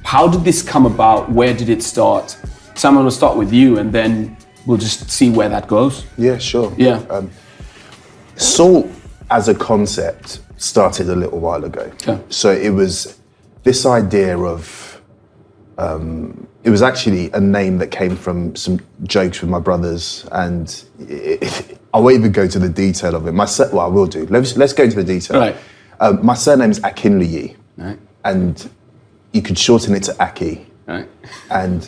How did this come about? Where did it start? Sam, I'm gonna start with you and then we'll just see where that goes. Yeah, sure. Yeah. Salt as a concept started a little while ago. Okay. So it was this idea of, it was actually a name that came from some jokes with my brothers, and I won't even go to the detail of it. Well, I will do. Let's go into the detail. Right. My surname is Akinluyi, Right. and you could shorten it to Aki. Right. And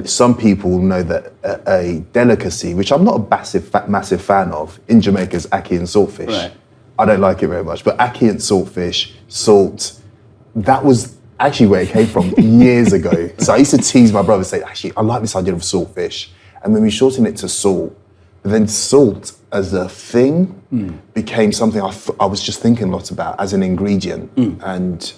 some people know that a delicacy, which I'm not a massive fan of, in Jamaica is ackee and saltfish. Right. I don't like it very much, but ackee and saltfish, salt, that was actually where it came from years ago. So I used to tease my brother, say, actually, I like this idea of saltfish. And then we shortened it to salt. But then salt as a thing became something I was just thinking a lot about as an ingredient. And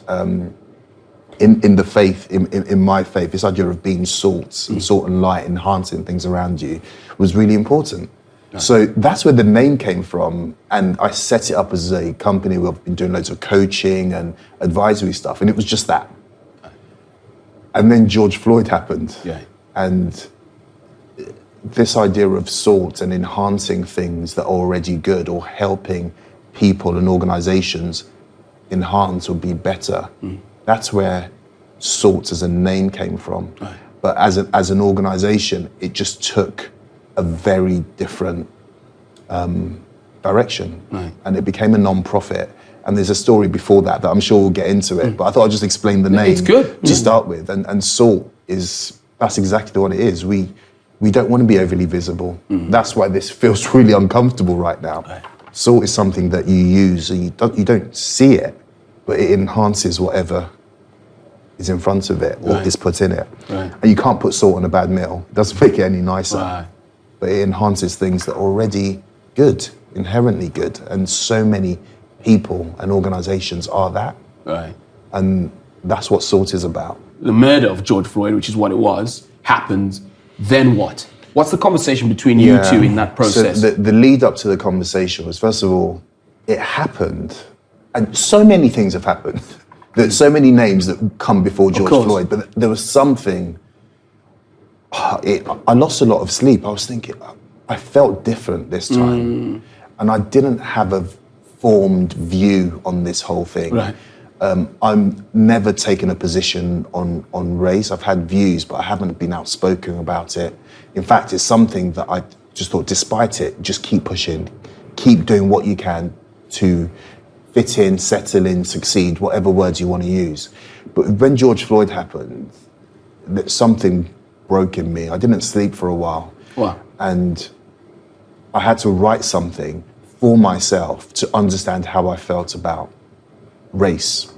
in the faith, in my faith, this idea of being salt and light, enhancing things around you was really important. Right. So that's where the name came from. And I set it up as a company where I've been doing loads of coaching and advisory stuff. And it was just that. And then George Floyd happened. Yeah. And this idea of salt and enhancing things that are already good, or helping people and organizations enhance or be better. That's where Salt as a name came from. Right. But as an organization, it just took a very different direction. Right. And it became a non-profit. And there's a story before that I'm sure we'll get into it. But I thought I'd just explain the name to start with. And Salt that's exactly what it is. We don't want to be overly visible. That's why this feels really uncomfortable right now. Right. Salt is something that you use, and you don't see it, but it enhances whatever is in front of it or is put in it. Right. And you can't put salt on a bad meal. It doesn't make it any nicer. Right. But it enhances things that are already good, inherently good. And so many people and organizations are that. Right. And that's what Salt is about. The murder of George Floyd, which is what it was, happened. Then what? What's the conversation between you two in that process? So the lead up to the conversation was, first of all, it happened, and so many things have happened. There's so many names that come before George Floyd, but there was something, I lost a lot of sleep. I was thinking, I felt different this time. And I didn't have a formed view on this whole thing. Right. I'm never taken a position on race. I've had views, but I haven't been outspoken about it. In fact, it's something that I just thought, despite it, just keep pushing, keep doing what you can to fit in, settle in, succeed, whatever words you want to use. But when George Floyd happened, something broke in me. I didn't sleep for a while. Wow. And I had to write something for myself to understand how I felt about race.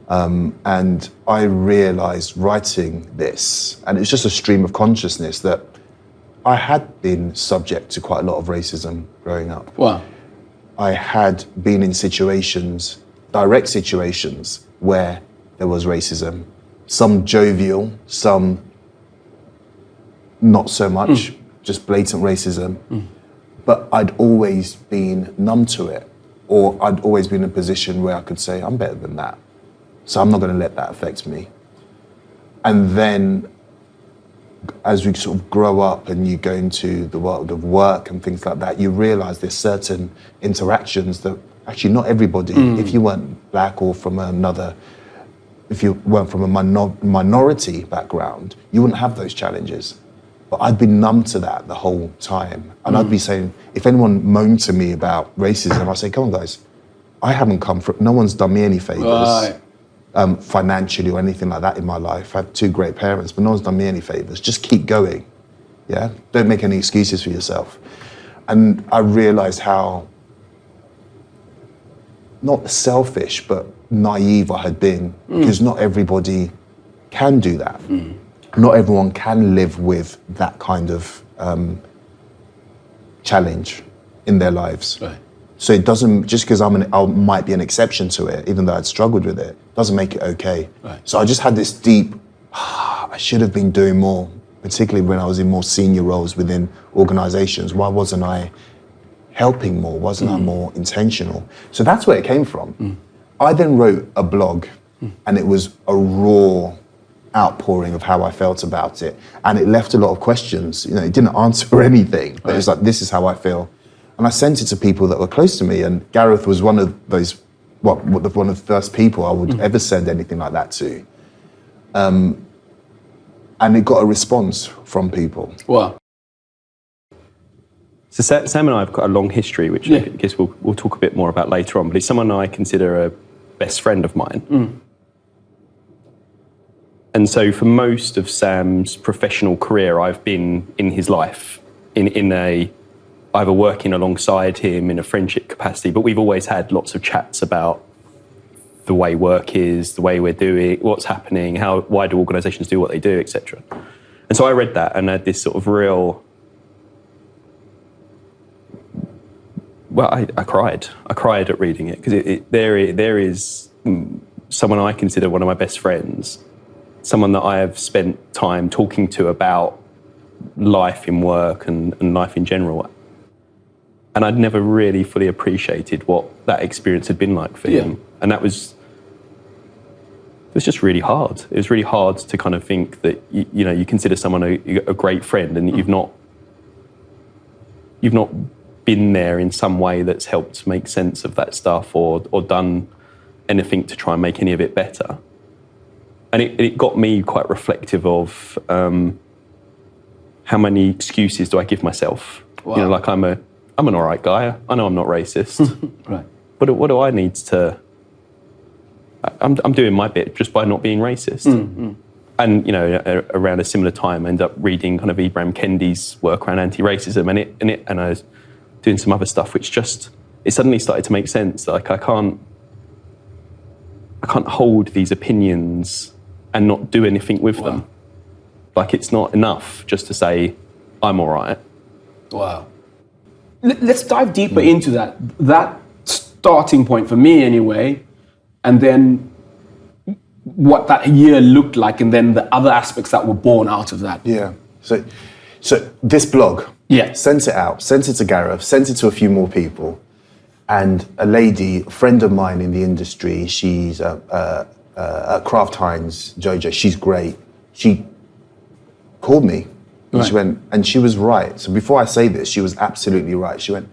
And I realized writing this, and it's just a stream of consciousness, that I had been subject to quite a lot of racism growing up. Wow. I had been in situations, direct situations, where there was racism. Some jovial, some not so much, just blatant racism. But I'd always been numb to it, or I'd always been in a position where I could say, I'm better than that, so I'm not going to let that affect me. And then as we sort of grow up and you go into the world of work and things like that, you realize there's certain interactions that actually not everybody, if you weren't black or from another, if you weren't from a minority background, you wouldn't have those challenges. But I'd been numb to that the whole time. And I'd be saying, if anyone moaned to me about racism, I'd say, come on guys, I haven't come from, no one's done me any favors. Financially or anything like that in my life. I have two great parents, but no one's done me any favors. Just keep going, yeah? Don't make any excuses for yourself. And I realized how, not selfish, but naive I had been, because not everybody can do that. Not everyone can live with that kind of challenge in their lives. Right. So it doesn't, just because I might be an exception to it, even though I'd struggled with it, doesn't make it okay. Right. So I just had this deep, I should have been doing more, particularly when I was in more senior roles within organizations. Why wasn't I helping more? Wasn't I more intentional? So that's where it came from. I then wrote a blog, and it was a raw outpouring of how I felt about it. And it left a lot of questions. You know, it didn't answer anything, but it was like, this is how I feel. And I sent it to people that were close to me, and Gareth was one of those, one of the first people I would ever send anything like that to. And it got a response from people. Wow. So Sam and I have got a long history, which I guess we'll talk a bit more about later on, but he's someone I consider a best friend of mine. And so for most of Sam's professional career, I've been in his life, in either working alongside him in a friendship capacity, but we've always had lots of chats about the way work is, the way we're doing, what's happening, why do organisations do what they do, etc. And so I read that and had this sort of real... Well, I cried. I cried at reading it because there is someone I consider one of my best friends, someone that I have spent time talking to about life in work and life in general. And I'd never really fully appreciated what that experience had been like for him. And it was just really hard. It was really hard to kind of think that, you know, you consider someone a great friend and you've not been there in some way that's helped make sense of that stuff or done anything to try and make any of it better. And it got me quite reflective of how many excuses do I give myself? Wow. You know, like I'm an all right guy. I know I'm not racist. Right. But what do I need to... I'm doing my bit just by not being racist. And, you know, around a similar time, I ended up reading kind of Ibram Kendi's work around anti-racism and I was doing some other stuff which it suddenly started to make sense. Like I can't hold these opinions and not do anything with them. Like it's not enough just to say, I'm all right. Wow. Let's dive deeper into that starting point for me anyway, and then what that year looked like, and then the other aspects that were born out of that. Yeah. So this blog, sent it to Gareth, sent it to a few more people, and a lady, a friend of mine in the industry, she's at Kraft Heinz, Jojo, she's great. She called me. And she went, and she was right. So before I say this, she was absolutely right. She went,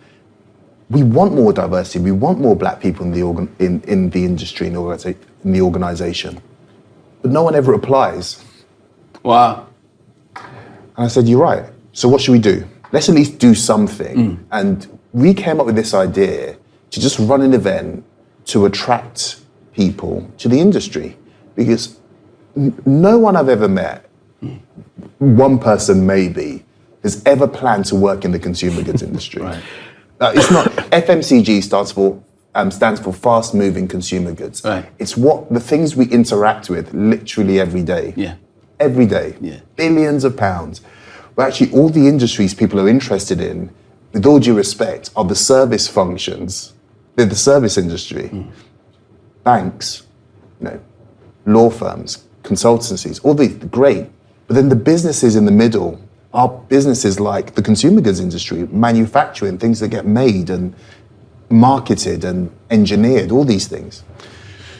we want more diversity. We want more black people in the industry, in the organisation. But no one ever applies. Wow. And I said, you're right. So what should we do? Let's at least do something. And we came up with this idea to just run an event to attract people to the industry. Because no one I've ever met, one person maybe, has ever planned to work in the consumer goods industry. Right. It's not, FMCG stands for fast moving consumer goods. Right. It's the things we interact with literally every day. Yeah. Every day. Yeah. Billions of pounds. But actually all the industries people are interested in, with all due respect, are the service functions. They're the service industry. Banks, law firms, consultancies, all these, great. But then the businesses in the middle are businesses like the consumer goods industry, manufacturing, things that get made and marketed and engineered, all these things.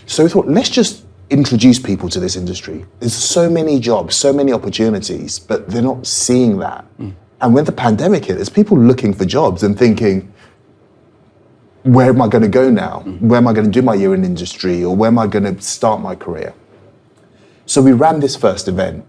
So we thought, let's just introduce people to this industry. There's so many jobs, so many opportunities, but they're not seeing that. And when the pandemic hit, there's people looking for jobs and thinking, where am I going to go now? Where am I going to do my year in industry? Or where am I going to start my career? So we ran this first event.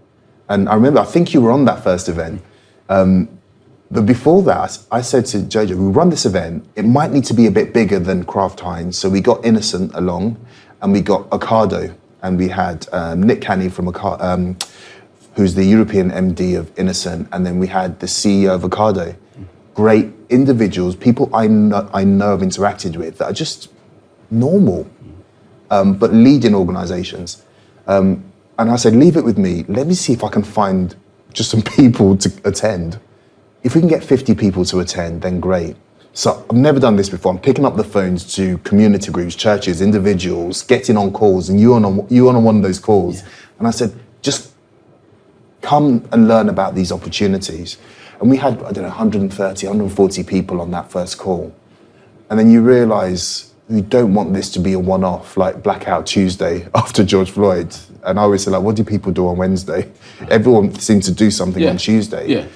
And I remember, I think you were on that first event. But before that, I said to Jojo, we run this event. It might need to be a bit bigger than Kraft Heinz. So we got Innocent along, and we got Ocado. And we had Nick Canny from Ocado, who's the European MD of Innocent. And then we had the CEO of Ocado. Great individuals, people I know I've interacted with that are just normal, but leading organizations. And I said, leave it with me. Let me see if I can find just some people to attend. If we can get 50 people to attend, then great. So I've never done this before. I'm picking up the phones to community groups, churches, individuals, getting on calls, and you on one of those calls. Yeah. And I said, just come and learn about these opportunities. And we had, 130, 140 people on that first call. And then you realize we don't want this to be a one-off, like Blackout Tuesday after George Floyd. And I always say, like, what do people do on Wednesday? Everyone seems to do something on Tuesday. Yeah.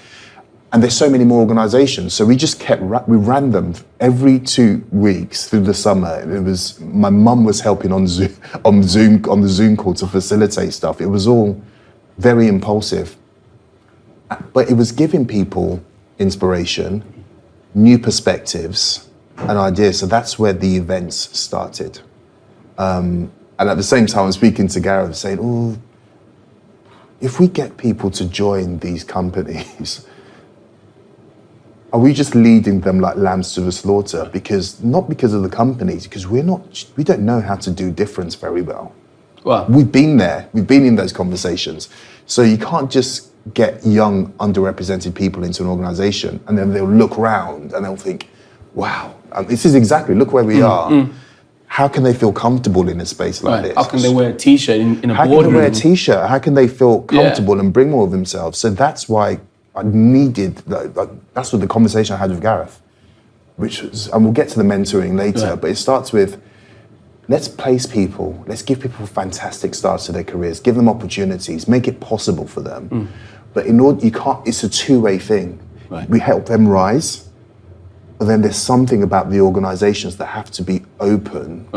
And there's so many more organizations. So we just we ran them every 2 weeks through the summer. It was, my mum was helping on the Zoom call to facilitate stuff. It was all very impulsive. But it was giving people inspiration, new perspectives, and ideas. So that's where the events started. And at the same time, I'm speaking to Gareth saying, oh, if we get people to join these companies, are we just leading them like lambs to the slaughter? Not because of the companies, because we don't know how to do difference very well. Wow. We've been there, we've been in those conversations. So you can't just get young, underrepresented people into an organization and then they'll look around and they'll think, wow, this is exactly, look where we are. How can they feel comfortable in a space like this? How can they wear a t-shirt in a boardroom? How can they wear a t-shirt? How can they feel comfortable and bring more of themselves? So that's why I needed, that's what the conversation I had with Gareth, which was, and we'll get to the mentoring later, but it starts with, let's place people, let's give people fantastic starts to their careers, give them opportunities, make it possible for them. But in order, it's a two-way thing. Right. We help them rise, but then there's something about the organizations that have to be open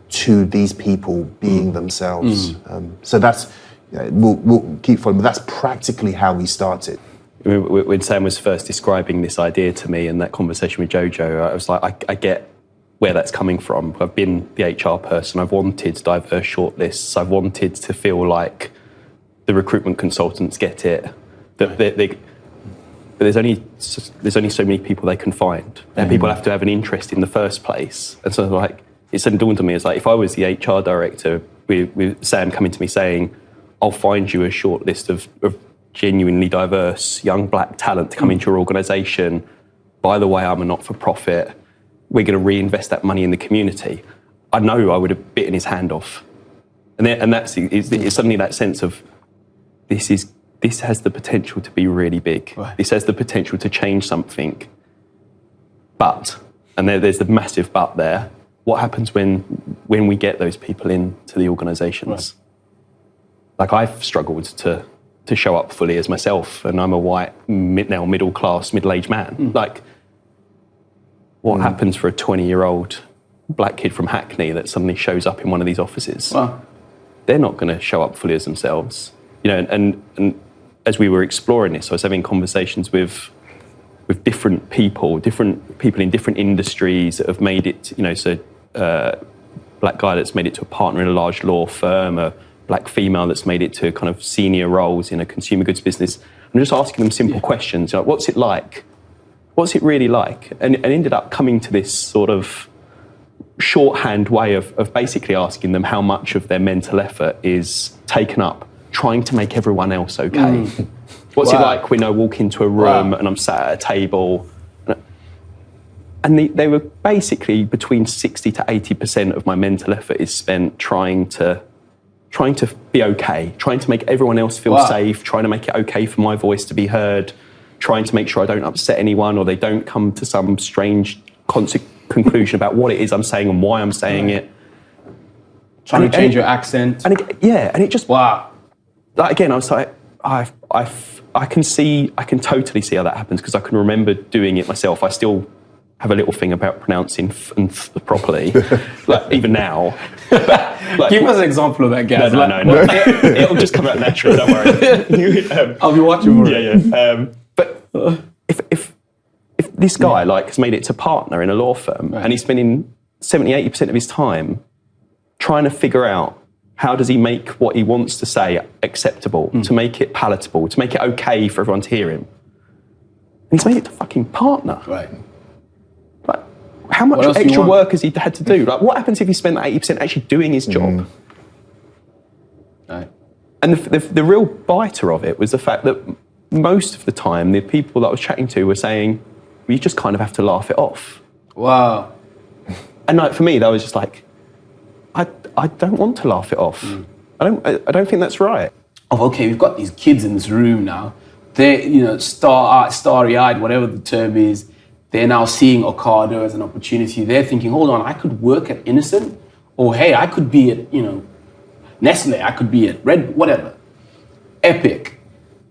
to these people being themselves. So that's, we'll keep following, but that's practically how we started. When Sam was first describing this idea to me in that conversation with Jojo, I was like, I get where that's coming from. I've been the HR person, I've wanted diverse shortlists, I've wanted to feel like the recruitment consultants get it. But there's only so many people they can find. And people have to have an interest in the first place. And so like, it suddenly dawned on me, it's like, if I was the HR director with Sam coming to me saying, I'll find you a short list of genuinely diverse young black talent to come into your organisation. By the way, I'm a not-for-profit. We're going to reinvest that money in the community. I know I would have bitten his hand off. And that's it's suddenly that sense of this has the potential to be really big. Right. This has the potential to change something. But, and there's the massive but there, what happens when we get those people into the organisations? Right. Like I've struggled to show up fully as myself, and I'm a white, now middle-class, middle-aged man. Like, what happens for a 20-year-old black kid from Hackney that suddenly shows up in one of these offices? Well, they're not going to show up fully as themselves. You know, and as we were exploring this, I was having conversations with different people in different industries that have made it, you know, so black guy that's made it to a partner in a large law firm, a black female that's made it to kind of senior roles in a consumer goods business. I'm just asking them simple questions, like, what's it like? What's it really like? And ended up coming to this sort of shorthand way of basically asking them how much of their mental effort is taken up trying to make everyone else okay. What's it like when I walk into a room and I'm sat at a table? And they were basically between 60 to 80% of my mental effort is spent trying to be okay, trying to make everyone else feel safe, trying to make it okay for my voice to be heard, trying to make sure I don't upset anyone or they don't come to some strange conclusion about what it is I'm saying and why I'm saying it. Trying to change your accent. And it just... Like, again, I was like, I can totally see how that happens because I can remember doing it myself. I still have a little thing about pronouncing properly, like even now. But, give us an example of that, Gaz. No. It'll just come out naturally, don't worry. I'll be watching for it. Yeah. But if this guy has made it to partner in a law firm and he's spending 70, 80% of his time trying to figure out how does he make what he wants to say acceptable, to make it palatable, to make it okay for everyone to hear him. And he's made it to fucking partner. Right. Like, how much extra work has he had to do? Like, what happens if he spent that 80% actually doing his job? Right. And the real biter of it was the fact that most of the time, the people that I was chatting to were saying, well, you just kind of have to laugh it off. Wow. And like, for me, that was just like, I don't want to laugh it off. I don't think that's right. Oh, okay, we've got these kids in this room now. They're, starry-eyed, whatever the term is. they're now seeing Ocado as an opportunity. They're thinking, hold on, I could work at Innocent, or hey, I could be at, Nestle, I could be at Red, whatever. Epic.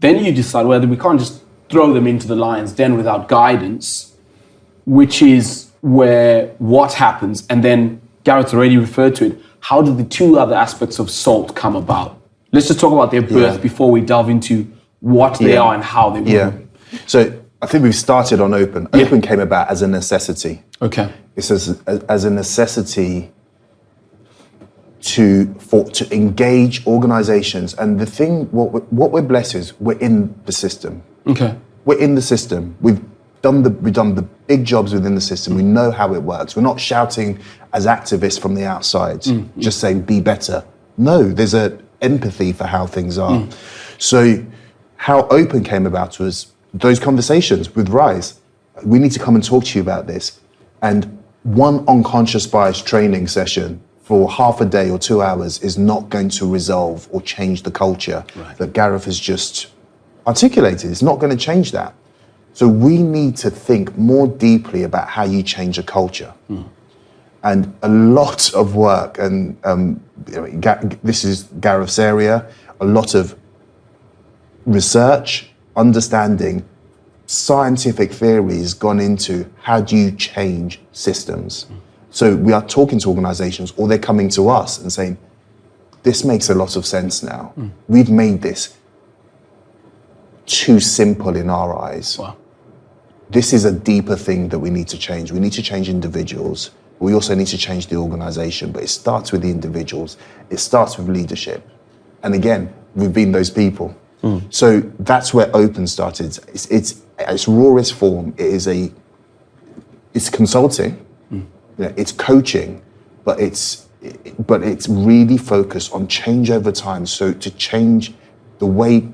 Then you decide whether we can't just throw them into the lion's den without guidance, which is where what happens. And then Gareth already referred to it. How did the two other aspects of Psalt come about? Let's just talk about their birth before we delve into what they are and how they work. Yeah. So I think we've started on Open. Open came about as a necessity. Okay. It's as a necessity to engage organizations. And the thing, what we're blessed is we're in the system. Okay. We're in the system. We've done the big jobs within the system. We know how it works. We're not shouting as activists from the outside, just saying be better. No, there's an empathy for how things are. So how Open came about was those conversations with Rise. We need to come and talk to you about this. And one unconscious bias training session for half a day or 2 hours is not going to resolve or change the culture that Gareth has just articulated. It's not going to change that. So we need to think more deeply about how you change a culture. And a lot of work, and this is Gareth's area, a lot of research, understanding, scientific theories gone into how do you change systems. So we are talking to organizations, or they're coming to us and saying, this makes a lot of sense now. We've made this too simple in our eyes. Wow. This is a deeper thing that we need to change. We need to change individuals. We also need to change the organization, but it starts with the individuals. It starts with leadership. And again, we've been those people. So that's where Open started. It's its rawest form. It's consulting, it's coaching, but it's really focused on change over time. So to change the way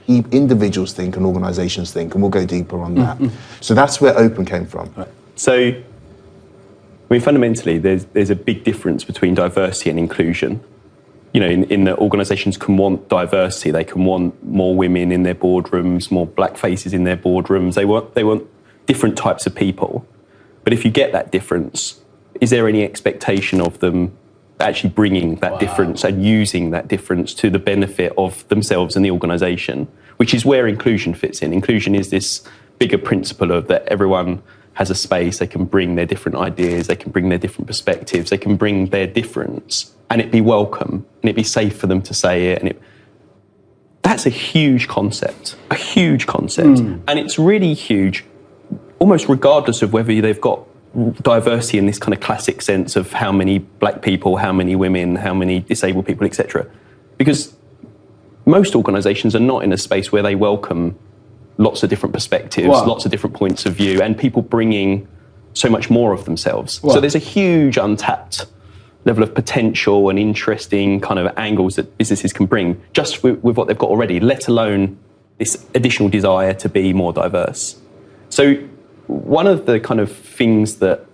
individuals think and organizations think, and we'll go deeper on that. So that's where Open came from. So, fundamentally, there's a big difference between diversity and inclusion. In that organisations can want diversity, they can want more women in their boardrooms, more black faces in their boardrooms. They want different types of people. But if you get that difference, is there any expectation of them actually bringing that difference and using that difference to the benefit of themselves and the organisation, which is where inclusion fits in? Inclusion is this bigger principle of that everyone has a space, they can bring their different ideas, they can bring their different perspectives, they can bring their difference, and it be welcome, and it be safe for them to say it. And that's a huge concept, and it's really huge, almost regardless of whether they've got diversity in this kind of classic sense of how many black people, how many women, how many disabled people, etc. Because most organisations are not in a space where they welcome lots of different perspectives, lots of different points of view, and people bringing so much more of themselves. So there's a huge untapped level of potential and interesting kind of angles that businesses can bring just with what they've got already, let alone this additional desire to be more diverse. So one of the kind of things that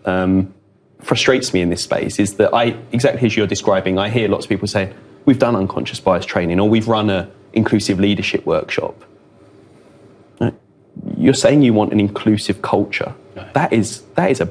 frustrates me in this space is that exactly as you're describing, I hear lots of people say, we've done unconscious bias training, or we've run an inclusive leadership workshop. You're saying you want an inclusive culture. That is a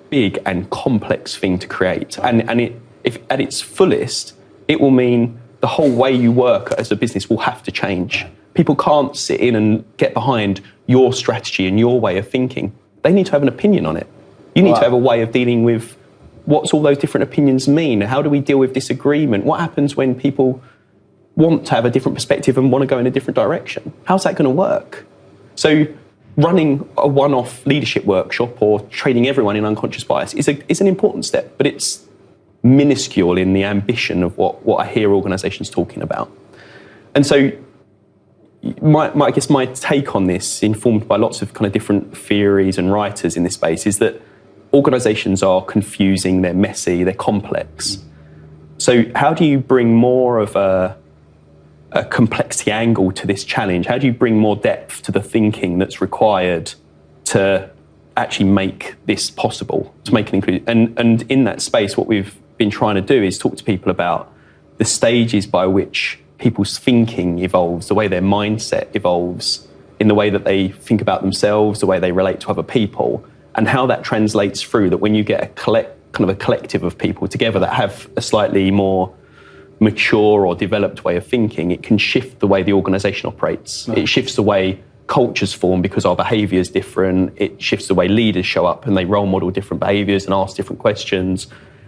big and complex thing to create. And if at its fullest, it will mean the whole way you work as a business will have to change. People can't sit in and get behind your strategy and your way of thinking. They need to have an opinion on it. You need to have a way of dealing with what's all those different opinions mean. How do we deal with disagreement? What happens when people want to have a different perspective and want to go in a different direction? How's that going to work? So running a one-off leadership workshop or training everyone in unconscious bias is an important step, but it's minuscule in the ambition of what I hear organisations talking about. And so I guess my take on this, informed by lots of kind of different theories and writers in this space, is that organisations are confusing, they're messy, they're complex. So how do you bring more of a complexity angle to this challenge? How do you bring more depth to the thinking that's required to actually make this possible, to make it inclusive? And in that space, what we've been trying to do is talk to people about the stages by which people's thinking evolves, the way their mindset evolves, in the way that they think about themselves, the way they relate to other people, and how that translates through, that when you get a collective of people together that have a slightly more mature or developed way of thinking, it can shift the way the organisation operates. It shifts the way cultures form because our behaviour is different. It shifts the way leaders show up and they role model different behaviours and ask different questions.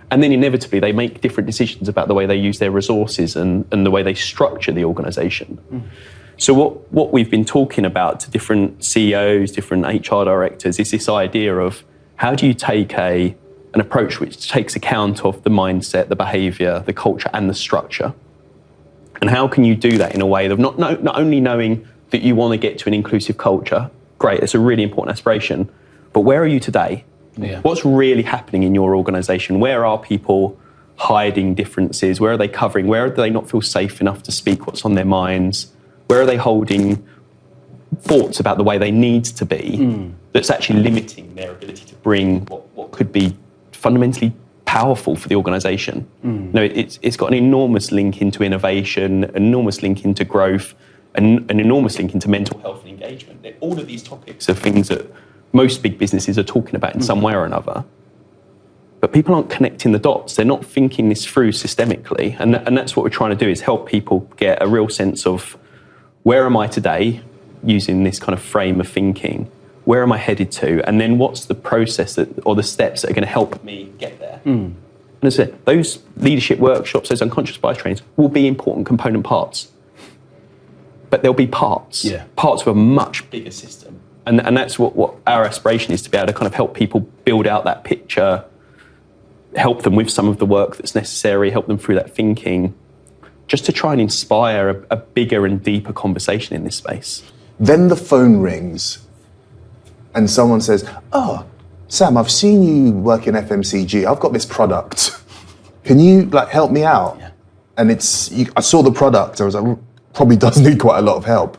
And then inevitably they make different decisions about the way they use their resources and the way they structure the organisation. So what we've been talking about to different CEOs, different HR directors, is this idea of how do you take an approach which takes account of the mindset, the behaviour, the culture and the structure? And how can you do that in a way of not only knowing that you want to get to an inclusive culture, great, it's a really important aspiration, but where are you today? Yeah. What's really happening in your organisation? Where are people hiding differences? Where are they covering? Where do they not feel safe enough to speak what's on their minds? Where are they holding thoughts about the way they need to be that's actually limiting their ability to bring what could be fundamentally powerful for the organisation? No, it's got an enormous link into innovation, an enormous link into growth, an enormous link into mental health and engagement. All of these topics are things that most big businesses are talking about in some way or another. But people aren't connecting the dots. They're not thinking this through systemically. And that's what we're trying to do, is help people get a real sense of where am I today using this kind of frame of thinking? Where am I headed to? And then what's the process or the steps that are going to help me get there? And as I said, those leadership workshops, those unconscious bias trainings will be important component parts. But there'll be parts of a much bigger system. And that's what our aspiration is, to be able to kind of help people build out that picture, help them with some of the work that's necessary, help them through that thinking, just to try and inspire a bigger and deeper conversation in this space. Then the phone rings and someone says, "Oh, Sam, I've seen you work in FMCG. I've got this product. Can you help me out?" Yeah. And I saw the product. I was like, probably does need quite a lot of help.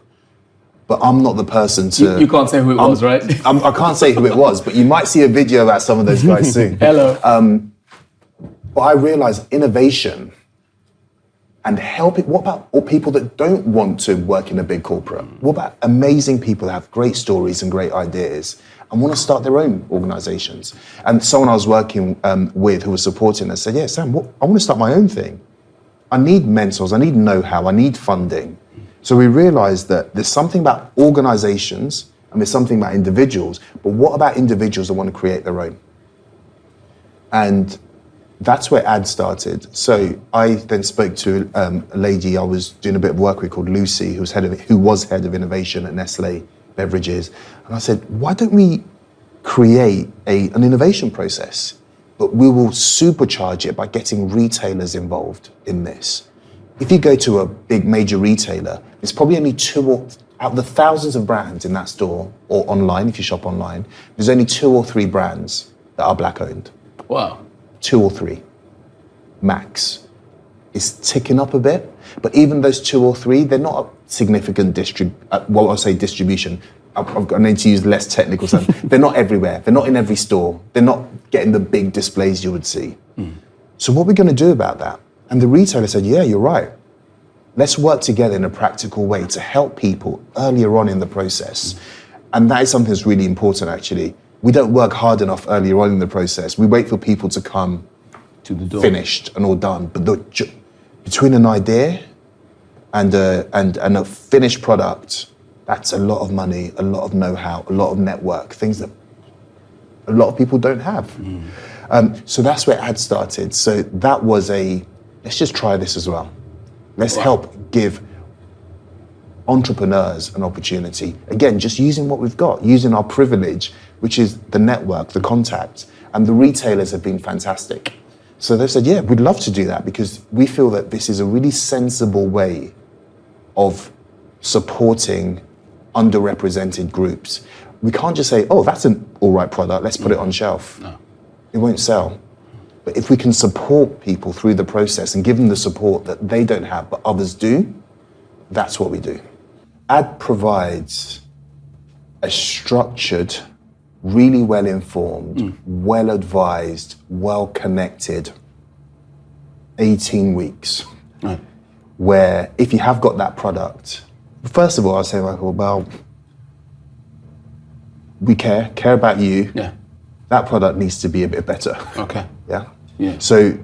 But I'm not the person to... You can't say who it was, right? I can't say who it was, but you might see a video about some of those guys soon. Hello. But I realised innovation and helping... What about all people that don't want to work in a big corporate? What about amazing people that have great stories and great ideas and want to start their own organisations? And someone I was working with who was supporting us said, "Yeah, Sam, I want to start my own thing. I need mentors, I need know-how, I need funding." So we realised that there's something about organisations and there's something about individuals, but what about individuals that want to create their own? And that's where AD started. So I then spoke to a lady I was doing a bit of work with called Lucy, who was head of innovation at Nestlé Beverages. And I said, why don't we create an innovation process, but we will supercharge it by getting retailers involved in this. If you go to a big major retailer, there's probably only out of the thousands of brands in that store, or online, if you shop online, there's only 2 or 3 brands that are black owned. Wow. 2 or 3, max. It's ticking up a bit, but even those 2 or 3, they're not a significant distribution. I need to use less technical stuff. They're not everywhere. They're not in every store. They're not getting the big displays you would see. So what are we going to do about that? And the retailer said, "Yeah, you're right. Let's work together in a practical way to help people earlier on in the process." And that is something that's really important, actually. We don't work hard enough earlier on in the process. We wait for people to come To the door. finished and all done. But between an idea and a finished product, that's a lot of money, a lot of know-how, a lot of network, things that a lot of people don't have. So that's where AD started. So that was let's just try this as well. Let's help give entrepreneurs an opportunity. Again, just using what we've got, using our privilege, which is the network, the contact, and the retailers have been fantastic. So they said, yeah, we'd love to do that because we feel that this is a really sensible way of supporting underrepresented groups. We can't just say, "Oh, that's an all right product, let's put it on shelf." No. It won't sell. But if we can support people through the process and give them the support that they don't have but others do, that's what we do. AD provides a structured, really well-informed, well-advised, well-connected 18 weeks where if you have got that product, first of all, I'll say, well, we care about you. Yeah. that product needs to be a bit better. Okay. Yeah. Yeah. So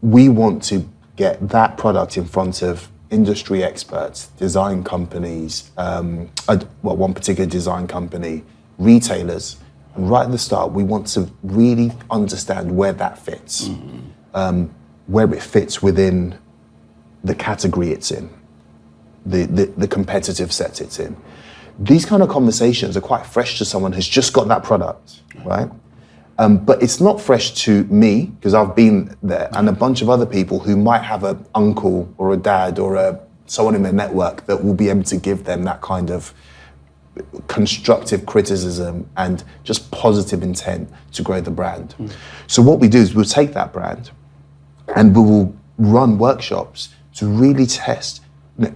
we want to get that product in front of industry experts, design companies, one particular design company, retailers. And right at the start, we want to really understand where that fits, where it fits within the category it's in, the competitive set it's in. These kind of conversations are quite fresh to someone who's just got that product, right? But it's not fresh to me, because I've been there, and a bunch of other people who might have an uncle or a dad or someone in their network that will be able to give them that kind of constructive criticism and just positive intent to grow the brand. So what we do is we'll take that brand and we will run workshops to really test,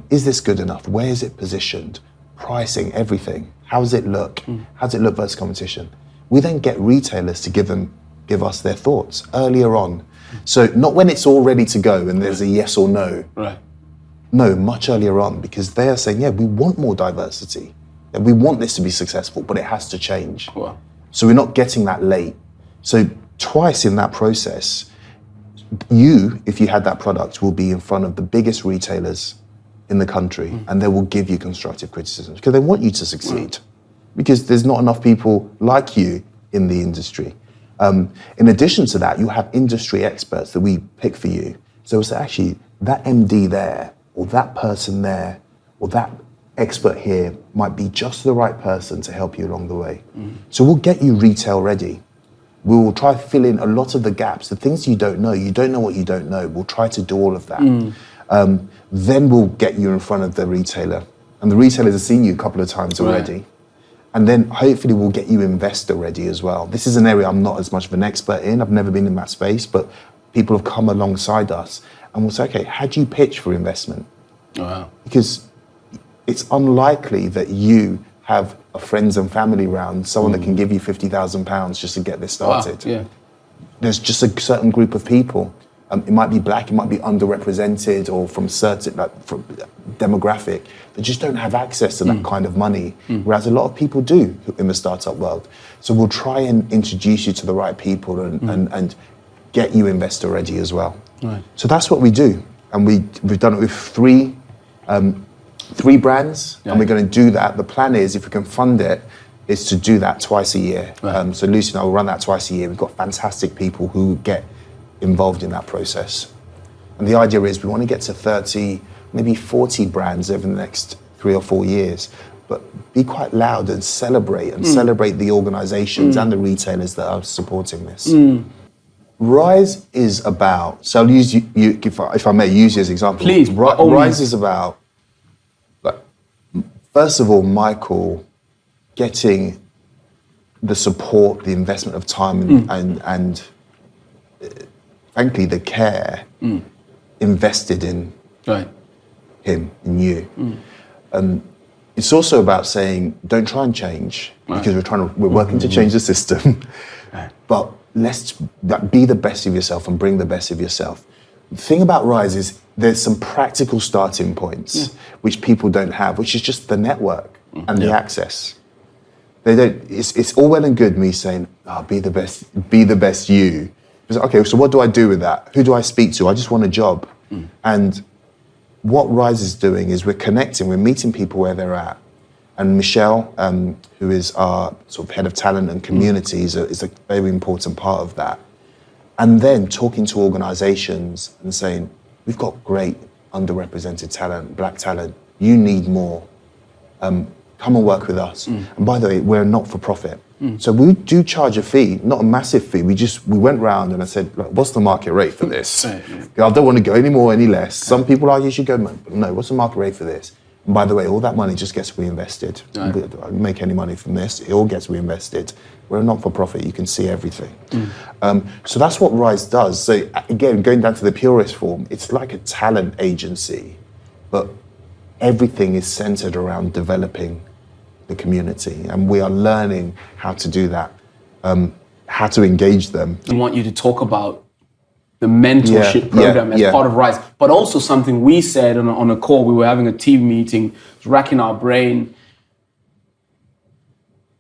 is this good enough? Where is it positioned? Pricing, everything. How does it look? How does it look versus competition? We then get retailers to give us their thoughts earlier on. So not when it's all ready to go and there's a yes or no. Right. No, much earlier on, because they are saying, yeah, we want more diversity. We want this to be successful, but it has to change. Wow. So we're not getting that late. So twice in that process, you, if you had that product, will be in front of the biggest retailers in the country, and they will give you constructive criticism because they want you to succeed. Because there's not enough people like you in the industry. In addition to that, you have industry experts that we pick for you. So it's actually that MD there, or that person there, or that expert here might be just the right person to help you along the way. So we'll get you retail ready. We will try to fill in a lot of the gaps, the things you don't know what you don't know. We'll try to do all of that. Then we'll get you in front of the retailer. And the retailers have seen you a couple of times already. Right. And then hopefully we'll get you investor ready as well. This is an area I'm not as much of an expert in. I've never been in that space, but people have come alongside us and we'll say, okay, how do you pitch for investment? Wow. Because it's unlikely that you have a friends and family round, someone that can give you £50,000 just to get this started. Wow. Yeah. There's just a certain group of people. It might be black, it might be underrepresented or from certain from demographic that just don't have access to that kind of money, whereas a lot of people do in the startup world. So we'll try and introduce you to the right people and get you investor ready as well. Right. So that's what we do, and we've done it with three brands, and we're going to do that. The plan is, if we can fund it, is to do that twice a year. Right. So Lucy and I will run that twice a year. We've got fantastic people who get involved in that process. And the idea is we want to get to 30, maybe 40 brands over the next 3 or 4 years, but be quite loud and celebrate the organizations and the retailers that are supporting this. Rise is about, so I'll use you if I may use you as an example. Please, Rise is about, first of all, Michael getting the support, the investment of time and frankly, the care invested in him, in you. It's also about saying, don't try and change, because we're working to change the system, but let's be the best of yourself and bring the best of yourself. The thing about Rise is there's some practical starting points which people don't have, which is just the network and the access. They don't. It's all well and good me saying, be the best you. It's like, okay, so what do I do with that? Who do I speak to? I just want a job. And what Rise is doing is we're connecting, we're meeting people where they're at. And Michelle, who is our sort of head of talent and communities, is a very important part of that. And then talking to organizations and saying, we've got great underrepresented talent, black talent, you need more. Come and work with us. And by the way, we're not for profit. So we do charge a fee, not a massive fee. We went round and I said, look, what's the market rate for this? I don't want to go any more, any less. Some people argue you should go, no, what's the market rate for this? And by the way, all that money just gets reinvested. I don't make any money from this, it all gets reinvested. We're a not-for-profit, you can see everything. So that's what Rise does. So again, going down to the purest form, it's like a talent agency, but everything is centered around developing the community, and we are learning how to do that, how to engage them. I want you to talk about the mentorship program as part of Rise, but also something we said on a call. We were having a team meeting, racking our brain.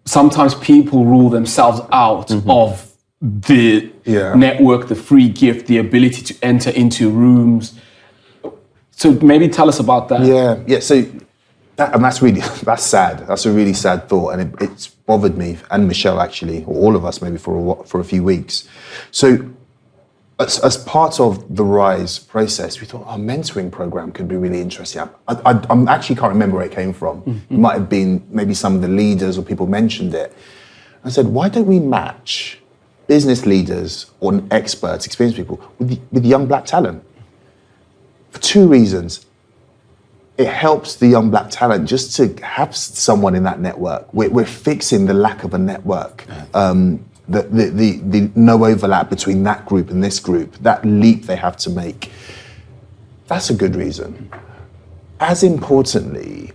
Sometimes people rule themselves out of the Yeah. network, the free gift, the ability to enter into rooms. So maybe tell us about that. Yeah. So that's sad. That's a really sad thought, and it's bothered me and Michelle actually, or all of us maybe for a few weeks. So as part of the Rise process, we thought our mentoring program could be really interesting. I actually can't remember where it came from. It might have been maybe some of the leaders or people mentioned it. I said, why don't we match business leaders or experts, experienced people with young black talent? For two reasons. It helps the young black talent just to have someone in that network. We're fixing the lack of a network. The no overlap between that group and this group, that leap they have to make. That's a good reason. As importantly,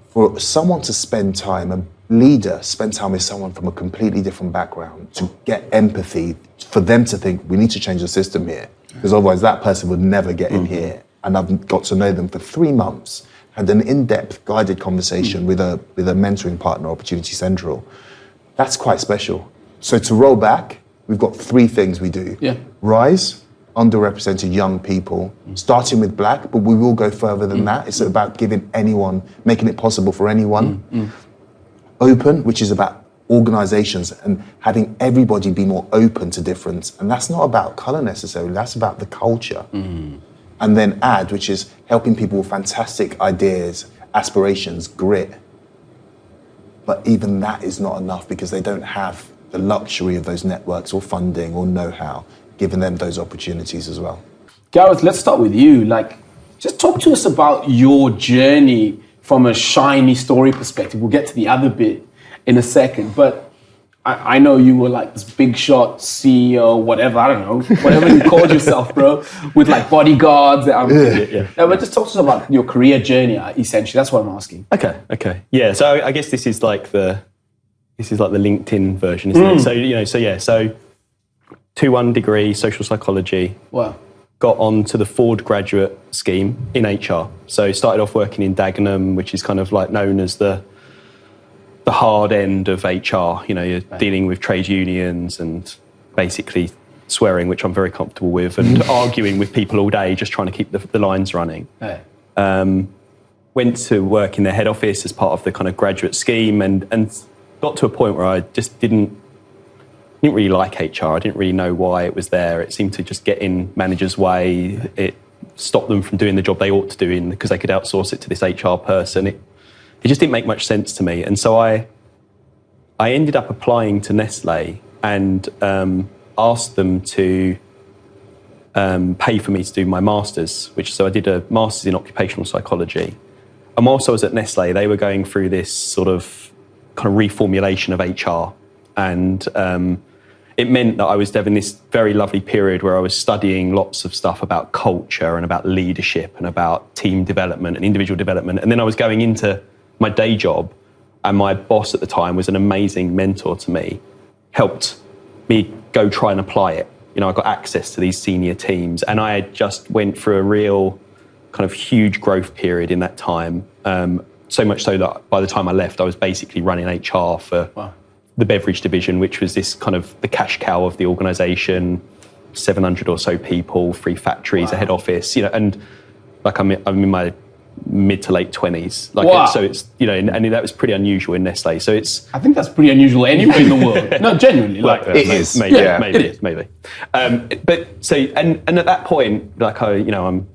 for someone to spend time, a leader spend time with someone from a completely different background, to get empathy, for them to think, we need to change the system here, because otherwise that person would never get in here. And I've got to know them for 3 months, had an in-depth guided conversation with a mentoring partner, Opportunity Central. That's quite special. So to roll back, we've got 3 things we do. Yeah. Rise, underrepresented young people, starting with black, but we will go further than that. It's about giving anyone, making it possible for anyone. Open, which is about organizations and having everybody be more open to difference. And that's not about color necessarily, that's about the culture. And then add, which is helping people with fantastic ideas, aspirations, grit. But even that is not enough because they don't have the luxury of those networks or funding or know-how, giving them those opportunities as well. Gareth, let's start with you. Just talk to us about your journey from a shiny story perspective. We'll get to the other bit in a second, but I know you were this big shot CEO, whatever, I don't know, whatever you called yourself, bro, with bodyguards. But just talk to us about your career journey, essentially. That's what I'm asking. Okay. Yeah, so I guess this is the LinkedIn version, isn't it? So 2-1 degree, social psychology. Wow. Got onto the Ford graduate scheme in HR. So started off working in Dagenham, which is kind of known as the hard end of HR. You're dealing with trade unions and basically swearing, which I'm very comfortable with, and arguing with people all day, just trying to keep the lines running. Went to work in their head office as part of the kind of graduate scheme, and got to a point where I just didn't really like HR. I didn't really know why it was there. It seemed to just get in managers' way. It stopped them from doing the job they ought to do because they could outsource it to this HR person. It just didn't make much sense to me. And so I ended up applying to Nestlé and asked them to pay for me to do my master's, so I did a master's in occupational psychology. And whilst I was at Nestlé, they were going through this sort of kind of reformulation of HR. And it meant that I was having this very lovely period where I was studying lots of stuff about culture and about leadership and about team development and individual development. And then I was going into my day job, and my boss at the time was an amazing mentor to me, helped me go try and apply it. I got access to these senior teams, and I just went through a real kind of huge growth period in that time. So much so that by the time I left, I was basically running HR for the beverage division, which was this kind of the cash cow of the organisation, 700 or so people, 3 factories, a head office, and I'm in my mid to late 20s. So it's, and that was pretty unusual in Nestlé. So I think that's pretty unusual anywhere in the world. No, genuinely. It is. Maybe. But so, and at that point, I'm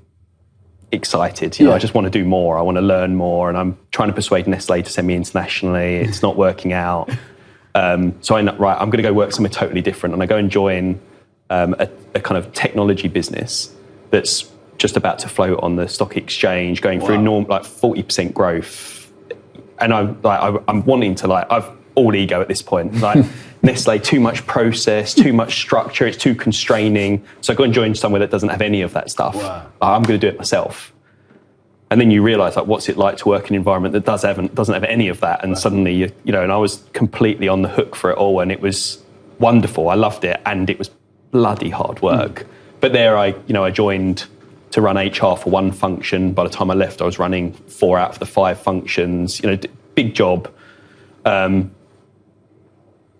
excited. I just want to do more. I want to learn more. And I'm trying to persuade Nestlé to send me internationally. It's not working out. So I end up, I'm going to go work somewhere totally different. And I go and join a kind of technology business that's just about to float on the stock exchange, going through 40% growth. And I'm wanting to I've all ego at this point. Nestlé, too much process, too much structure, it's too constraining. So I go and join somewhere that doesn't have any of that stuff. I'm going to do it myself. And then you realise what's it like to work in an environment that doesn't have any of that. And suddenly, and I was completely on the hook for it all, and it was wonderful. I loved it, and it was bloody hard work. But there I joined to run HR for one function. By the time I left, I was running 4 out of the 5 functions, big job. And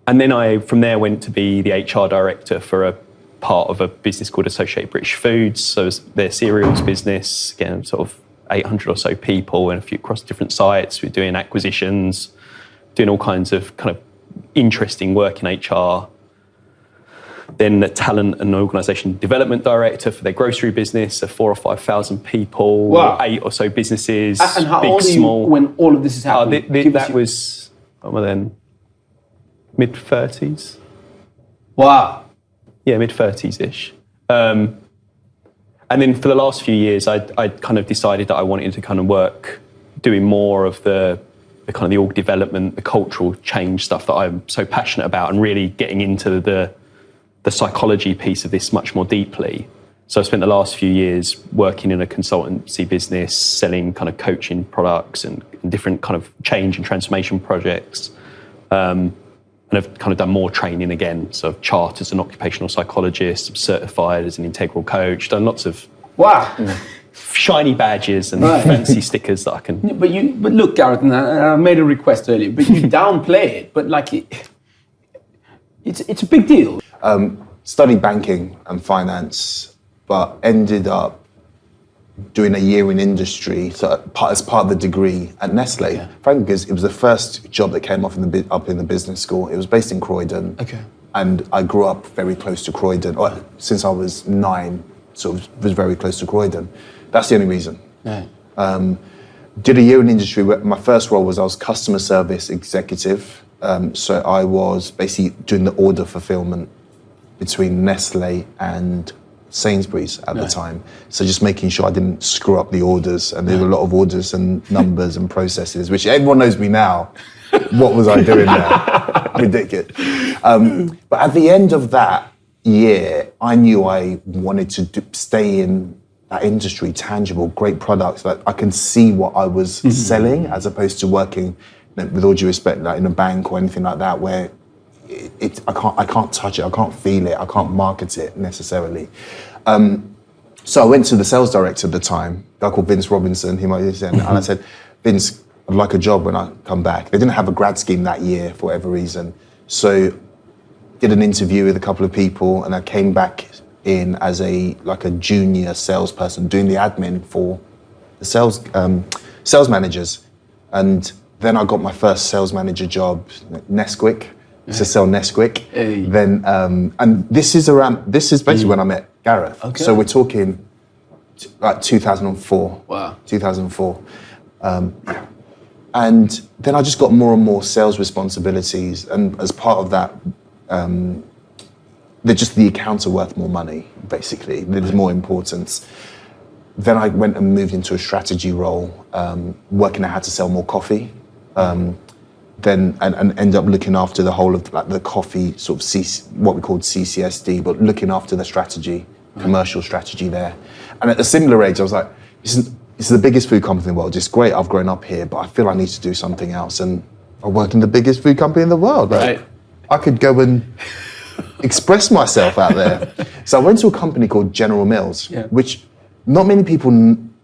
And then I, from there, went to be the HR director for a part of a business called Associated British Foods. So it's their cereals business, again, sort of 800 or so people and a few across different sites. We're doing acquisitions, doing all kinds of kind of interesting work in HR. Then the talent and organisation development director for their grocery business, so 4,000 or 5,000 people, Wow. 8 or so businesses, And how big, old are you small. when all of this is happening? That was, what were then, mid-30s? Wow. Yeah, mid-30s-ish. And then for the last few years, I kind of decided that I wanted to kind of work doing more of the kind of the org development, the cultural change stuff that I'm so passionate about, and really getting into the psychology piece of this much more deeply. So I spent the last few years working in a consultancy business, selling kind of coaching products and different kind of change and transformation projects. And I've kind of done more training again. So I've chartered as an occupational psychologist, I'm certified as an integral coach, done lots of shiny badges and fancy stickers that I can... But look, Gareth, and I made a request earlier, but you downplay it, but like it's a big deal. Studied banking and finance, but ended up doing a year in industry as part of the degree at Nestle. Yeah. Frankly, because it was the first job that came up in the business school. It was based in Croydon. Okay. And I grew up very close to Croydon. Since I was 9, sort of was very close to Croydon. That's the only reason. Yeah. Did a year in industry where my first role was I was customer service executive. So I was basically doing the order fulfillment between Nestle and Sainsbury's at the time. So just making sure I didn't screw up the orders, and there were a lot of orders and numbers and processes, which everyone knows me now. What was I doing there? Ridiculous. But at the end of that year, I knew I wanted to stay in that industry, tangible, great products that I can see what I was selling, as opposed to working, with all due respect, like in a bank or anything like that, where I can't touch it, I can't feel it, I can't market it necessarily. So I went to the sales director at the time, a guy called Vince Robinson, and I said, Vince, I'd like a job when I come back. They didn't have a grad scheme that year for whatever reason. So did an interview with a couple of people, and I came back in as a junior salesperson doing the admin for the sales managers. And then I got my first sales manager job, Nesquik, to sell Nesquik. Hey. Then, and this is basically when I met Gareth. Okay. So we're talking like 2004. Wow. 2004. And then I just got more and more sales responsibilities, and as part of that, the accounts are worth more money, basically. There's more importance. Then I went and moved into a strategy role, working out how to sell more coffee. Then and end up looking after the whole of the coffee sort of what we called CCSD, but looking after the strategy, commercial strategy there. And at a similar age, I was like, this is the biggest food company in the world. It's great, I've grown up here, but I feel I need to do something else. And I work in the biggest food company in the world. Like, Right. I could go and express myself out there. So I went to a company called General Mills, which not many people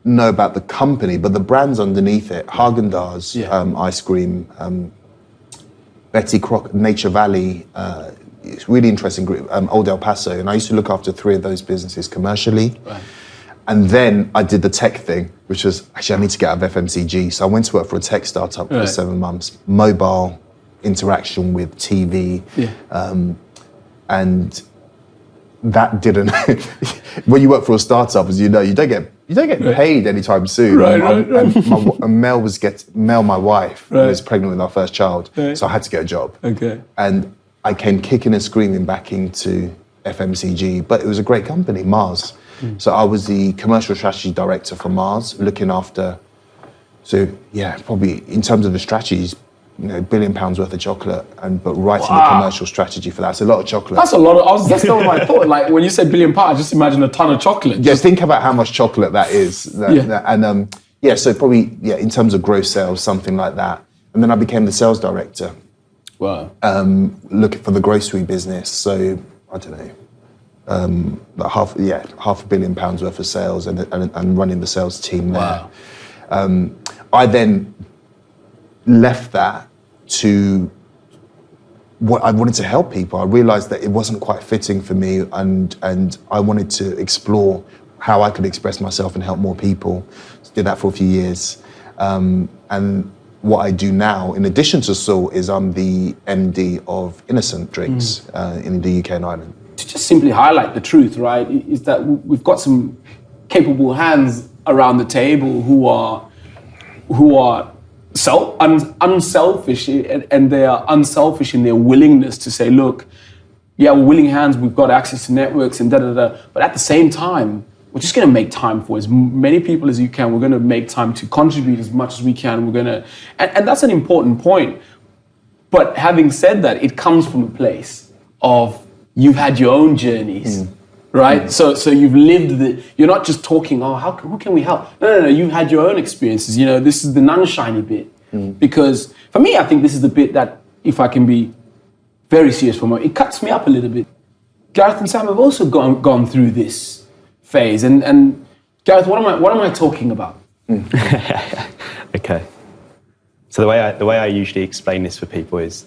know about the company, but the brands underneath it, Haagen-Dazs, ice cream, Betty Crocker, Nature Valley, it's really interesting group, Old El Paso, and I used to look after 3 of those businesses commercially. Right. And then I did the tech thing, which was, actually I need to get out of FMCG. So I went to work for a tech startup for 7 months, mobile interaction with TV. And that didn't, when you work for a startup, as you know, you don't get paid anytime soon. And Mel, my wife, was pregnant with our first child, so I had to get a job. Okay. And I came kicking and screaming back into FMCG, but it was a great company, Mars. So I was the commercial strategy director for Mars, looking after, probably in terms of the strategies, £1 billion worth of chocolate, but writing the commercial strategy for that. It's a lot of chocolate. That's a lot of. That's not what I thought. Like when you said £1 billion, I just imagine a ton of chocolate. Yeah, think about how much chocolate that is. So probably in terms of gross sales, something like that. And then I became the sales director. Wow. Looking for the grocery business. So I don't know. £500 million worth of sales, and running the sales team there. Wow. I then left that to I wanted to help people. I realized that it wasn't quite fitting for me, and I wanted to explore how I could express myself and help more people. Did that for a few years. And what I do now, in addition to Salt, is I'm the MD of Innocent Drinks in the UK and Ireland. To just simply highlight the truth, right, is that we've got some capable hands around the table who are unselfish, and they are unselfish in their willingness to say, look, yeah, we're willing hands, we've got access to networks and da-da-da, but at the same time, we're just going to make time for as many people as you can. We're going to make time to contribute as much as we can. We're going to, and that's an important point. But having said that, it comes from a place of you've had your own journeys, right? So you've lived you're not just talking, who can we help? No, you've had your own experiences. You know, this is the non-shiny bit. Because for me, I think this is the bit that, if I can be very serious for a moment, it cuts me up a little bit. Gareth and Sam have also gone through this phase, and Gareth, what am I talking about? Okay. So the way I usually explain this for people is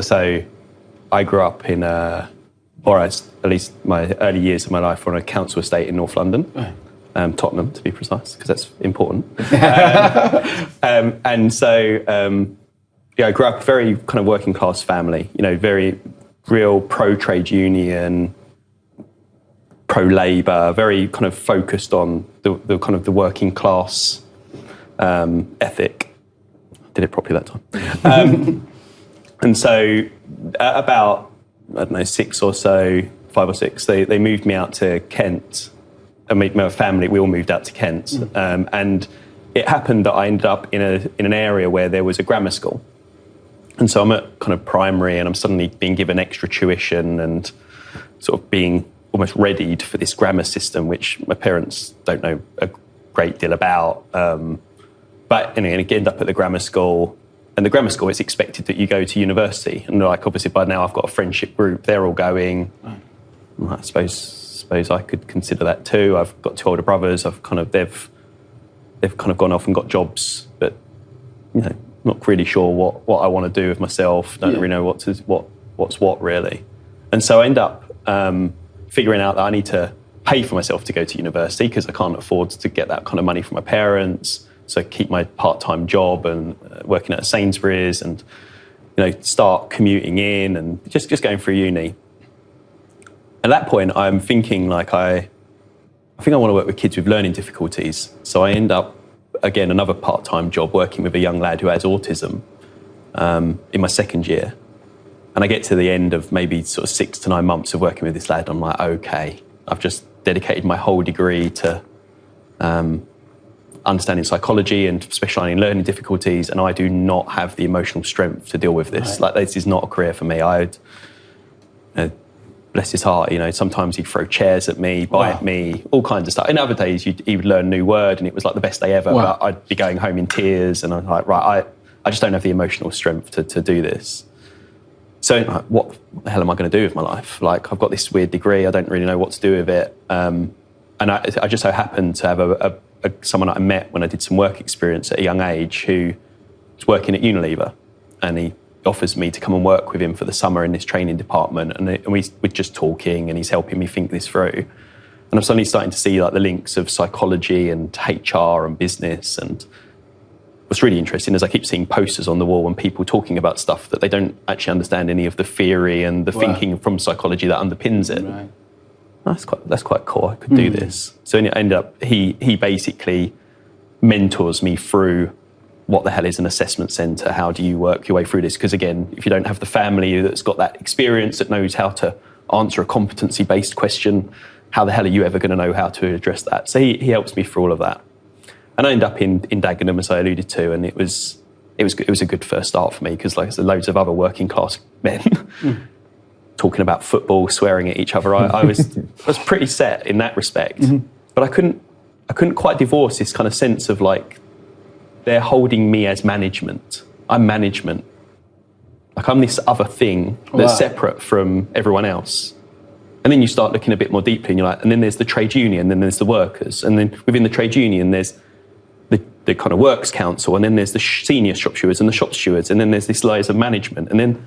so I grew up in at least my early years of my life on a council estate in North London, Tottenham to be precise, because that's important. And so I grew up very kind of working class family. You know, very real pro trade union, pro-labour, very kind of focused on the kind of the working class ethic. Did it properly that time. And so about, I don't know, 5 or 6, they moved me out to Kent. And my family, we all moved out to Kent. And it happened that I ended up in an area where there was a grammar school. And so I'm at kind of primary, and I'm suddenly being given extra tuition and sort of being almost readied for this grammar system, which my parents don't know a great deal about. But anyway, I end up at the grammar school, and the grammar school, it's expected that you go to university. And like, obviously by now I've got a friendship group, they're all going. I suppose I could consider that too. I've got 2 older brothers. They've kind of gone off and got jobs, but you know, not really sure what I want to do with myself. Don't really know what's what really. And so I end up figuring out that I need to pay for myself to go to university because I can't afford to get that kind of money from my parents. So I keep my part-time job and working at Sainsbury's, and you know, start commuting in and just going through uni. At that point, I'm thinking like I think I want to work with kids with learning difficulties. So I end up, again, another part-time job working with a young lad who has autism in my second year. And I get to the end of maybe sort of 6 to 9 months of working with this lad. I'm like, okay, I've just dedicated my whole degree to understanding psychology and specialising in learning difficulties, and I do not have the emotional strength to deal with this. Right. Like, this is not a career for me. Bless his heart, you know, sometimes he'd throw chairs at me, bite me, all kinds of stuff. And other days he would learn a new word and it was like the best day ever, but I'd be going home in tears, and I'm like, right, I just don't have the emotional strength to do this. So like, what the hell am I going to do with my life? Like, I've got this weird degree, I don't really know what to do with it. And I just so happened to have someone that I met when I did some work experience at a young age who was working at Unilever, and he offers me to come and work with him for the summer in this training department, and we're just talking and he's helping me think this through. And I'm suddenly starting to see like the links of psychology and HR and business, and what's really interesting is I keep seeing posters on the wall and people talking about stuff that they don't actually understand any of the theory and the thinking from psychology that underpins it. Right. That's quite cool. I could do this. So I ended up, he basically mentors me through what the hell is an assessment centre, how do you work your way through this? Because again, if you don't have the family that's got that experience, that knows how to answer a competency-based question, how the hell are you ever going to know how to address that? So he helps me through all of that. And I end up in Dagenham, as I alluded to, and it was a good first start for me, because like I said, loads of other working class men talking about football, swearing at each other. I was pretty set in that respect, but I couldn't quite divorce this kind of sense of like, they're holding me as management. I'm management. Like, I'm this other thing that's separate from everyone else. And then you start looking a bit more deeply and you're like, and then there's the trade union, then there's the workers. And then within the trade union, there's the kind of works council, and then there's the senior shop stewards and the shop stewards, and then there's this layers of management. And then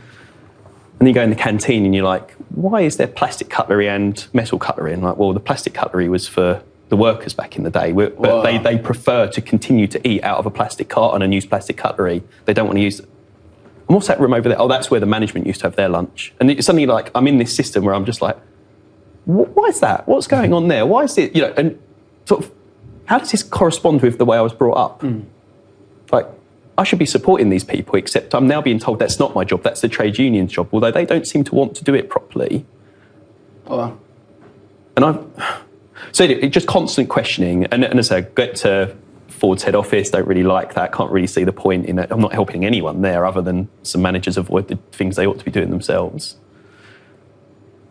And you go in the canteen and you're like, why is there plastic cutlery and metal cutlery? And like, well, the plastic cutlery was for the workers back in the day, but they prefer to continue to eat out of a plastic carton and use plastic cutlery. They don't want to use it. And what's that room over there? Oh, that's where the management used to have their lunch. And it's suddenly like, I'm in this system where I'm just like, why is that? What's going on there? Why is it, and sort of, how does this correspond with the way I was brought up? Like, I should be supporting these people, except I'm now being told that's not my job, that's the trade union's job, although they don't seem to want to do it properly. Oh. And so it just constant questioning, and as I get to Ford's head office, don't really like that, can't really see the point in it. I'm not helping anyone there other than some managers avoid the things they ought to be doing themselves.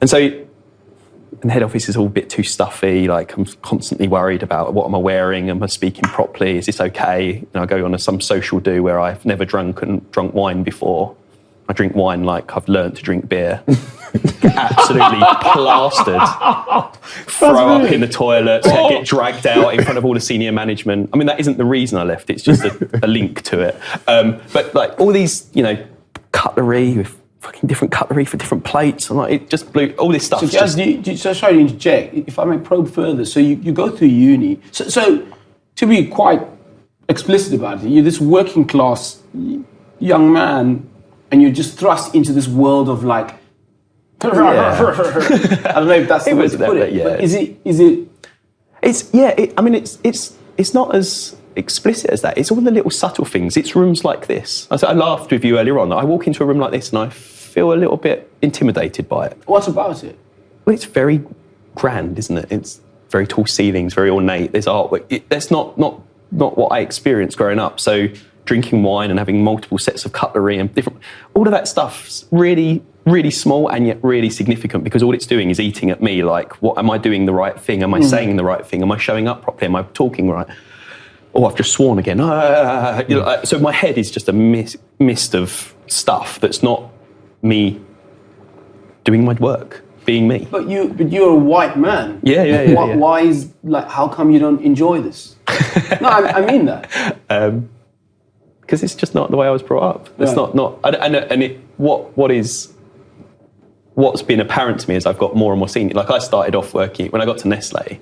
And so, and the head office is all a bit too stuffy, like I'm constantly worried about what am I wearing, am I speaking properly, is this okay? I go on some social do where I've never drunk wine before. I drink wine like I've learned to drink beer. Get absolutely plastered. Throw up in the toilets, get dragged out in front of all the senior management. I mean, that isn't the reason I left, it's just a link to it. But like all these, cutlery with fucking different cutlery for different plates. And like, it just blew, all this stuff. So, sorry to interject, if I may probe further. So you go through uni. So to be quite explicit about it, you're this working class young man and you're just thrust into this world of like, I don't know if that's the way to put it. Yeah. But is it? It's not as explicit as that. It's all the little subtle things. It's rooms like this. I laughed with you earlier on. I walk into a room like this and I feel a little bit intimidated by it. What about it? Well, it's very grand, isn't it? It's very tall ceilings, very ornate. There's artwork. That's not what I experienced growing up. So drinking wine and having multiple sets of cutlery and different, all of that stuff's really, really small and yet really significant because all it's doing is eating at me. Like, what am I doing the right thing? Am I saying the right thing? Am I showing up properly? Am I talking right? Oh, I've just sworn again. So my head is just a mist of stuff that's not me doing my work, being me. But you're a white man. Yeah. Why is, like, how come you don't enjoy this? No, I mean that. Because it's just not the way I was brought up. It's what's been apparent to me is I've got more and more senior. Like I started off working, when I got to Nestle,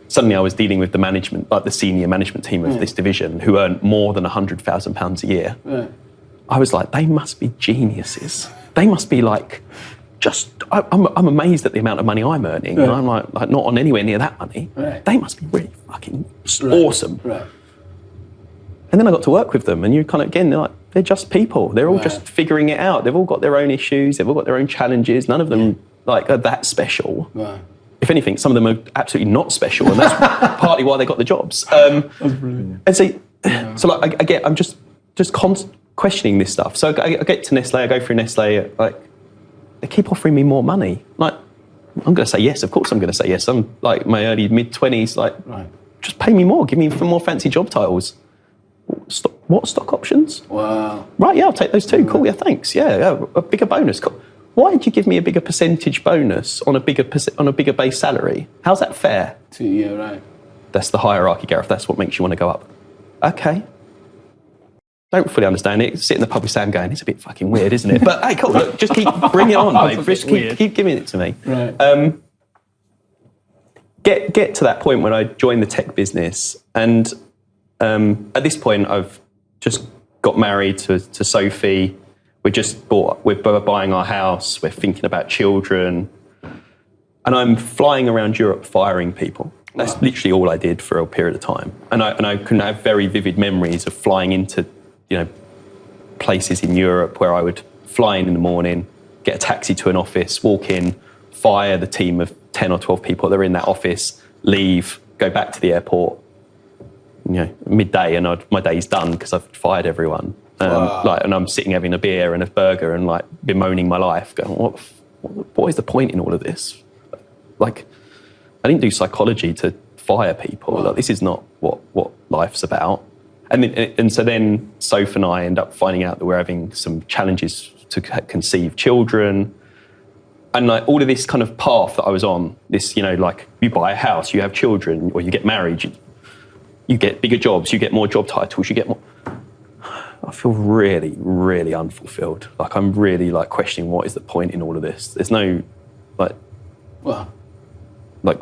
suddenly I was dealing with the management, like the senior management team of this division who earn more than £100,000 a year. Yeah. I was like, they must be geniuses. They must be like, I'm amazed at the amount of money I'm earning. And I'm like not on anywhere near that money. Right. They must be really fucking awesome. Right. And then I got to work with them and you kind of, again, they're just people. They're all just figuring it out. They've all got their own issues. They've all got their own challenges. None of them are that special. Right. If anything, some of them are absolutely not special, and that's partly why they got the jobs. That's brilliant. And so like, I'm just questioning this stuff. So I get to Nestle, I go through Nestle, like, they keep offering me more money. Like, I'm going to say yes, of course I'm going to say yes. I'm like my early, mid-20s, like, just pay me more, give me some more fancy job titles. What, stock options? Wow. Right, yeah, I'll take those too. Cool, yeah, thanks. Yeah, a bigger bonus. Cool. Why did you give me a bigger percentage bonus on a bigger base salary? How's that fair? Yeah, right. That's the hierarchy, Gareth. That's what makes you want to go up. Okay. Don't fully understand it. Sit in the pub with Sam going, it's a bit fucking weird, isn't it? But hey, cool, look, just bring it on, babe. Just keep giving it to me. Right. Get to that point when I joined the tech business, and at this point I've just got married to Sophie. We're buying our house, we're thinking about children, and I'm flying around Europe firing people. That's literally all I did for a period of time. And I can have very vivid memories of flying into, places in Europe where I would fly in the morning, get a taxi to an office, walk in, fire the team of 10 or 12 people that are in that office, leave, go back to the airport, midday, and my day's done because I've fired everyone. And I'm sitting having a beer and a burger and like bemoaning my life, going, what is the point in all of this? Like, I didn't do psychology to fire people. Like, this is not what life's about. And so then Soph and I end up finding out that we're having some challenges to conceive children. And like all of this kind of path that I was on, this, like you buy a house, you have children, or you get married, you get bigger jobs, you get more job titles, you get more... I feel really, really unfulfilled. Like I'm really like questioning what is the point in all of this. There's no like, Well, like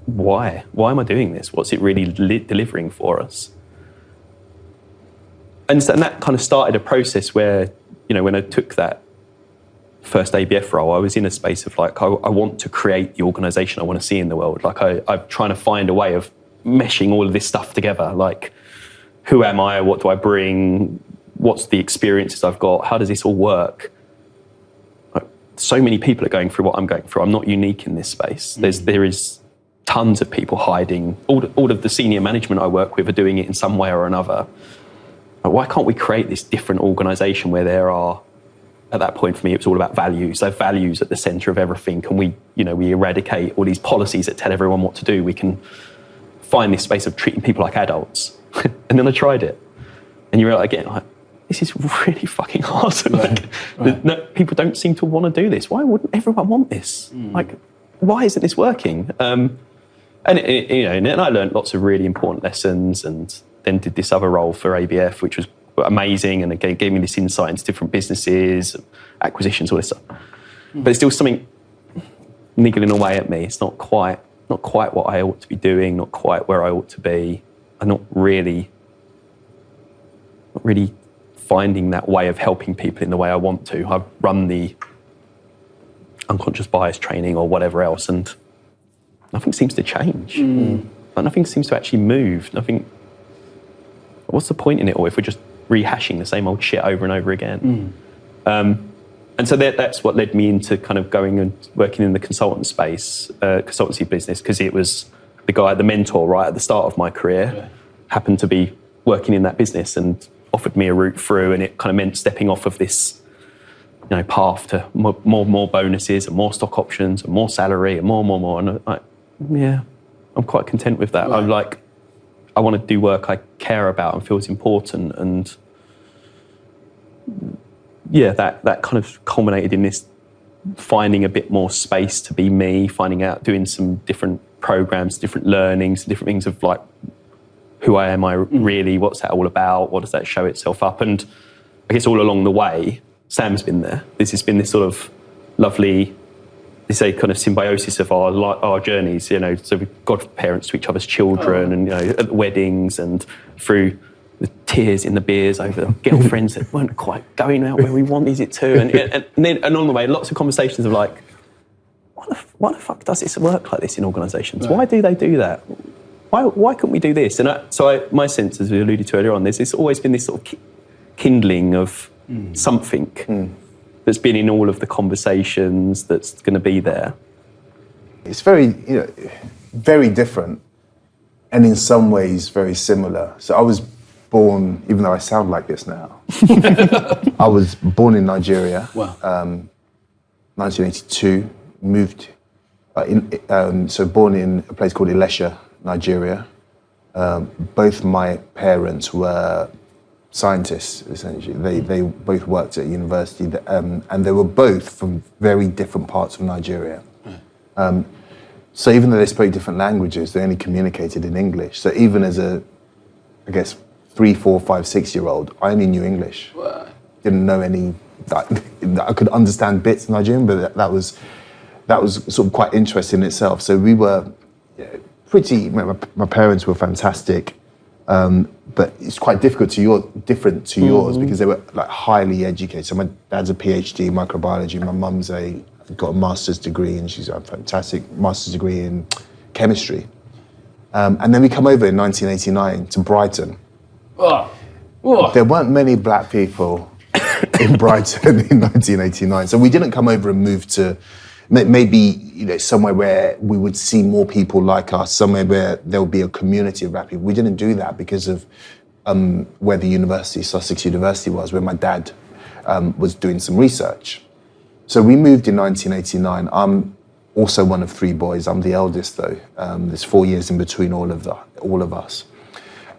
why? Why am I doing this? What's it really delivering for us? And that kind of started a process where, you know, when I took that first ABF role, I was in a space of like, I want to create the organisation I want to see in the world. Like I'm trying to find a way of meshing all of this stuff together. Like, who am I? What do I bring? What's the experiences I've got? How does this all work? Like, so many people are going through what I'm going through. I'm not unique in this space. There is tons of people hiding. All of the senior management I work with are doing it in some way or another. Like, why can't we create this different organisation where there are, at that point for me, it was all about values. So values at the centre of everything. And we eradicate all these policies that tell everyone what to do. We can find this space of treating people like adults. And then I tried it. And you realize again, like, this is really fucking hard. Like, no, people don't seem to want to do this. Why wouldn't everyone want this? Like, why isn't this working? And I learned lots of really important lessons, and then did this other role for ABF, which was amazing, and again gave me this insight into different businesses, acquisitions, all this stuff. But it's still something niggling away at me. It's not quite what I ought to be doing, not quite where I ought to be. I'm not really finding that way of helping people in the way I want to. I've run the unconscious bias training or whatever else, and nothing seems to change. Like, nothing seems to actually move. What's the point in it all if we're just rehashing the same old shit over and over again? And so that's what led me into kind of going and working in the consultancy business, because it was the mentor right at the start of my career happened to be working in that business and offered me a route through, and it kind of meant stepping off of this, you know, path to more bonuses and more stock options and more salary and more. And I'm quite content with that. Right. I want to do work I care about and feels important, and that kind of culminated in this finding a bit more space to be me, finding out, doing some different programs, different learnings, different things of like, who I am, really, what's that all about? What does that show itself up? And I guess all along the way, Sam's been there. This has been this sort of lovely, it's a kind of symbiosis of our journeys, you know, so we've godparents to each other's children, and, you know, at weddings and through the tears in the beers over girlfriends that weren't quite going out where we wanted it to. And on the way, lots of conversations of like, why the fuck does this work like this in organisations? Right. Why do they do that? Why couldn't we do this? And my sense, as we alluded to earlier on, there's always been this sort of kindling of something that's been in all of the conversations that's going to be there. It's very, very different, and in some ways very similar. So I was born, even though I sound like this now, I was born in Nigeria. Wow. 1982, moved, born in a place called Ilesha, Nigeria. Both my parents were scientists, essentially. They both worked at university, and they were both from very different parts of Nigeria. So even though they spoke different languages, they only communicated in English. So even as a, 3, 4, 5, 6-year-old, I only knew English. Wow. Didn't know any, I could understand bits of Nigerian, but that was sort of quite interesting in itself. So we were my parents were fantastic, but it's quite different to yours because they were like highly educated. So my dad's a PhD in microbiology, my mum's got a master's degree, and she's got a fantastic master's degree in chemistry. And then we come over in 1989 to Brighton. There weren't many black people in Brighton in 1989, so we didn't come over and move to maybe somewhere where we would see more people like us, somewhere where there would be a community of black people. We didn't do that because of where the university, Sussex University, was, where my dad was doing some research. So we moved in 1989. I'm also one of 3 boys. I'm the eldest, though. There's 4 years in between all of us.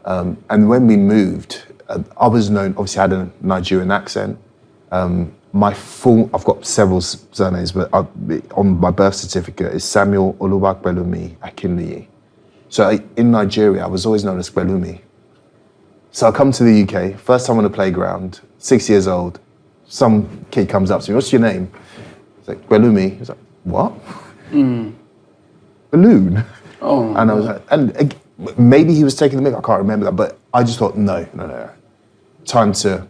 And when we moved, I was known. Obviously, I had a Nigerian accent. I've got several surnames, but on my birth certificate is Samuel Oluwapelumi Akinluyi. So in Nigeria, I was always known as Pelumi. So I come to the UK, first time on the playground, 6 years old. Some kid comes up to me, what's your name? He's like, Gwelumi. He's like, what? Balloon. Oh. And I was like, and maybe he was taking the mick, I can't remember that, but I just thought, no. Time to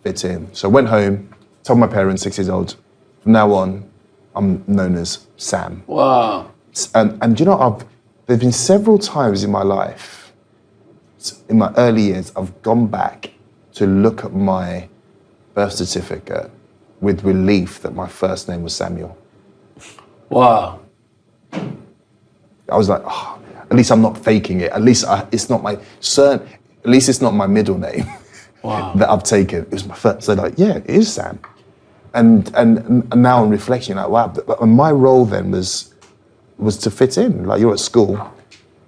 fit in. So I went home, told my parents, 6 years old, from now on, I'm known as Sam. Wow. And you know, there've been several times in my life, in my early years, I've gone back to look at my birth certificate with relief that my first name was Samuel. Wow. I was like, oh, at least I'm not faking it. At least it's not my at least it's not my middle name. Wow. That I've taken. It was my first. So like, yeah, it is Sam. And now on reflection, like, wow. But my role then was to fit in. Like, you're at school,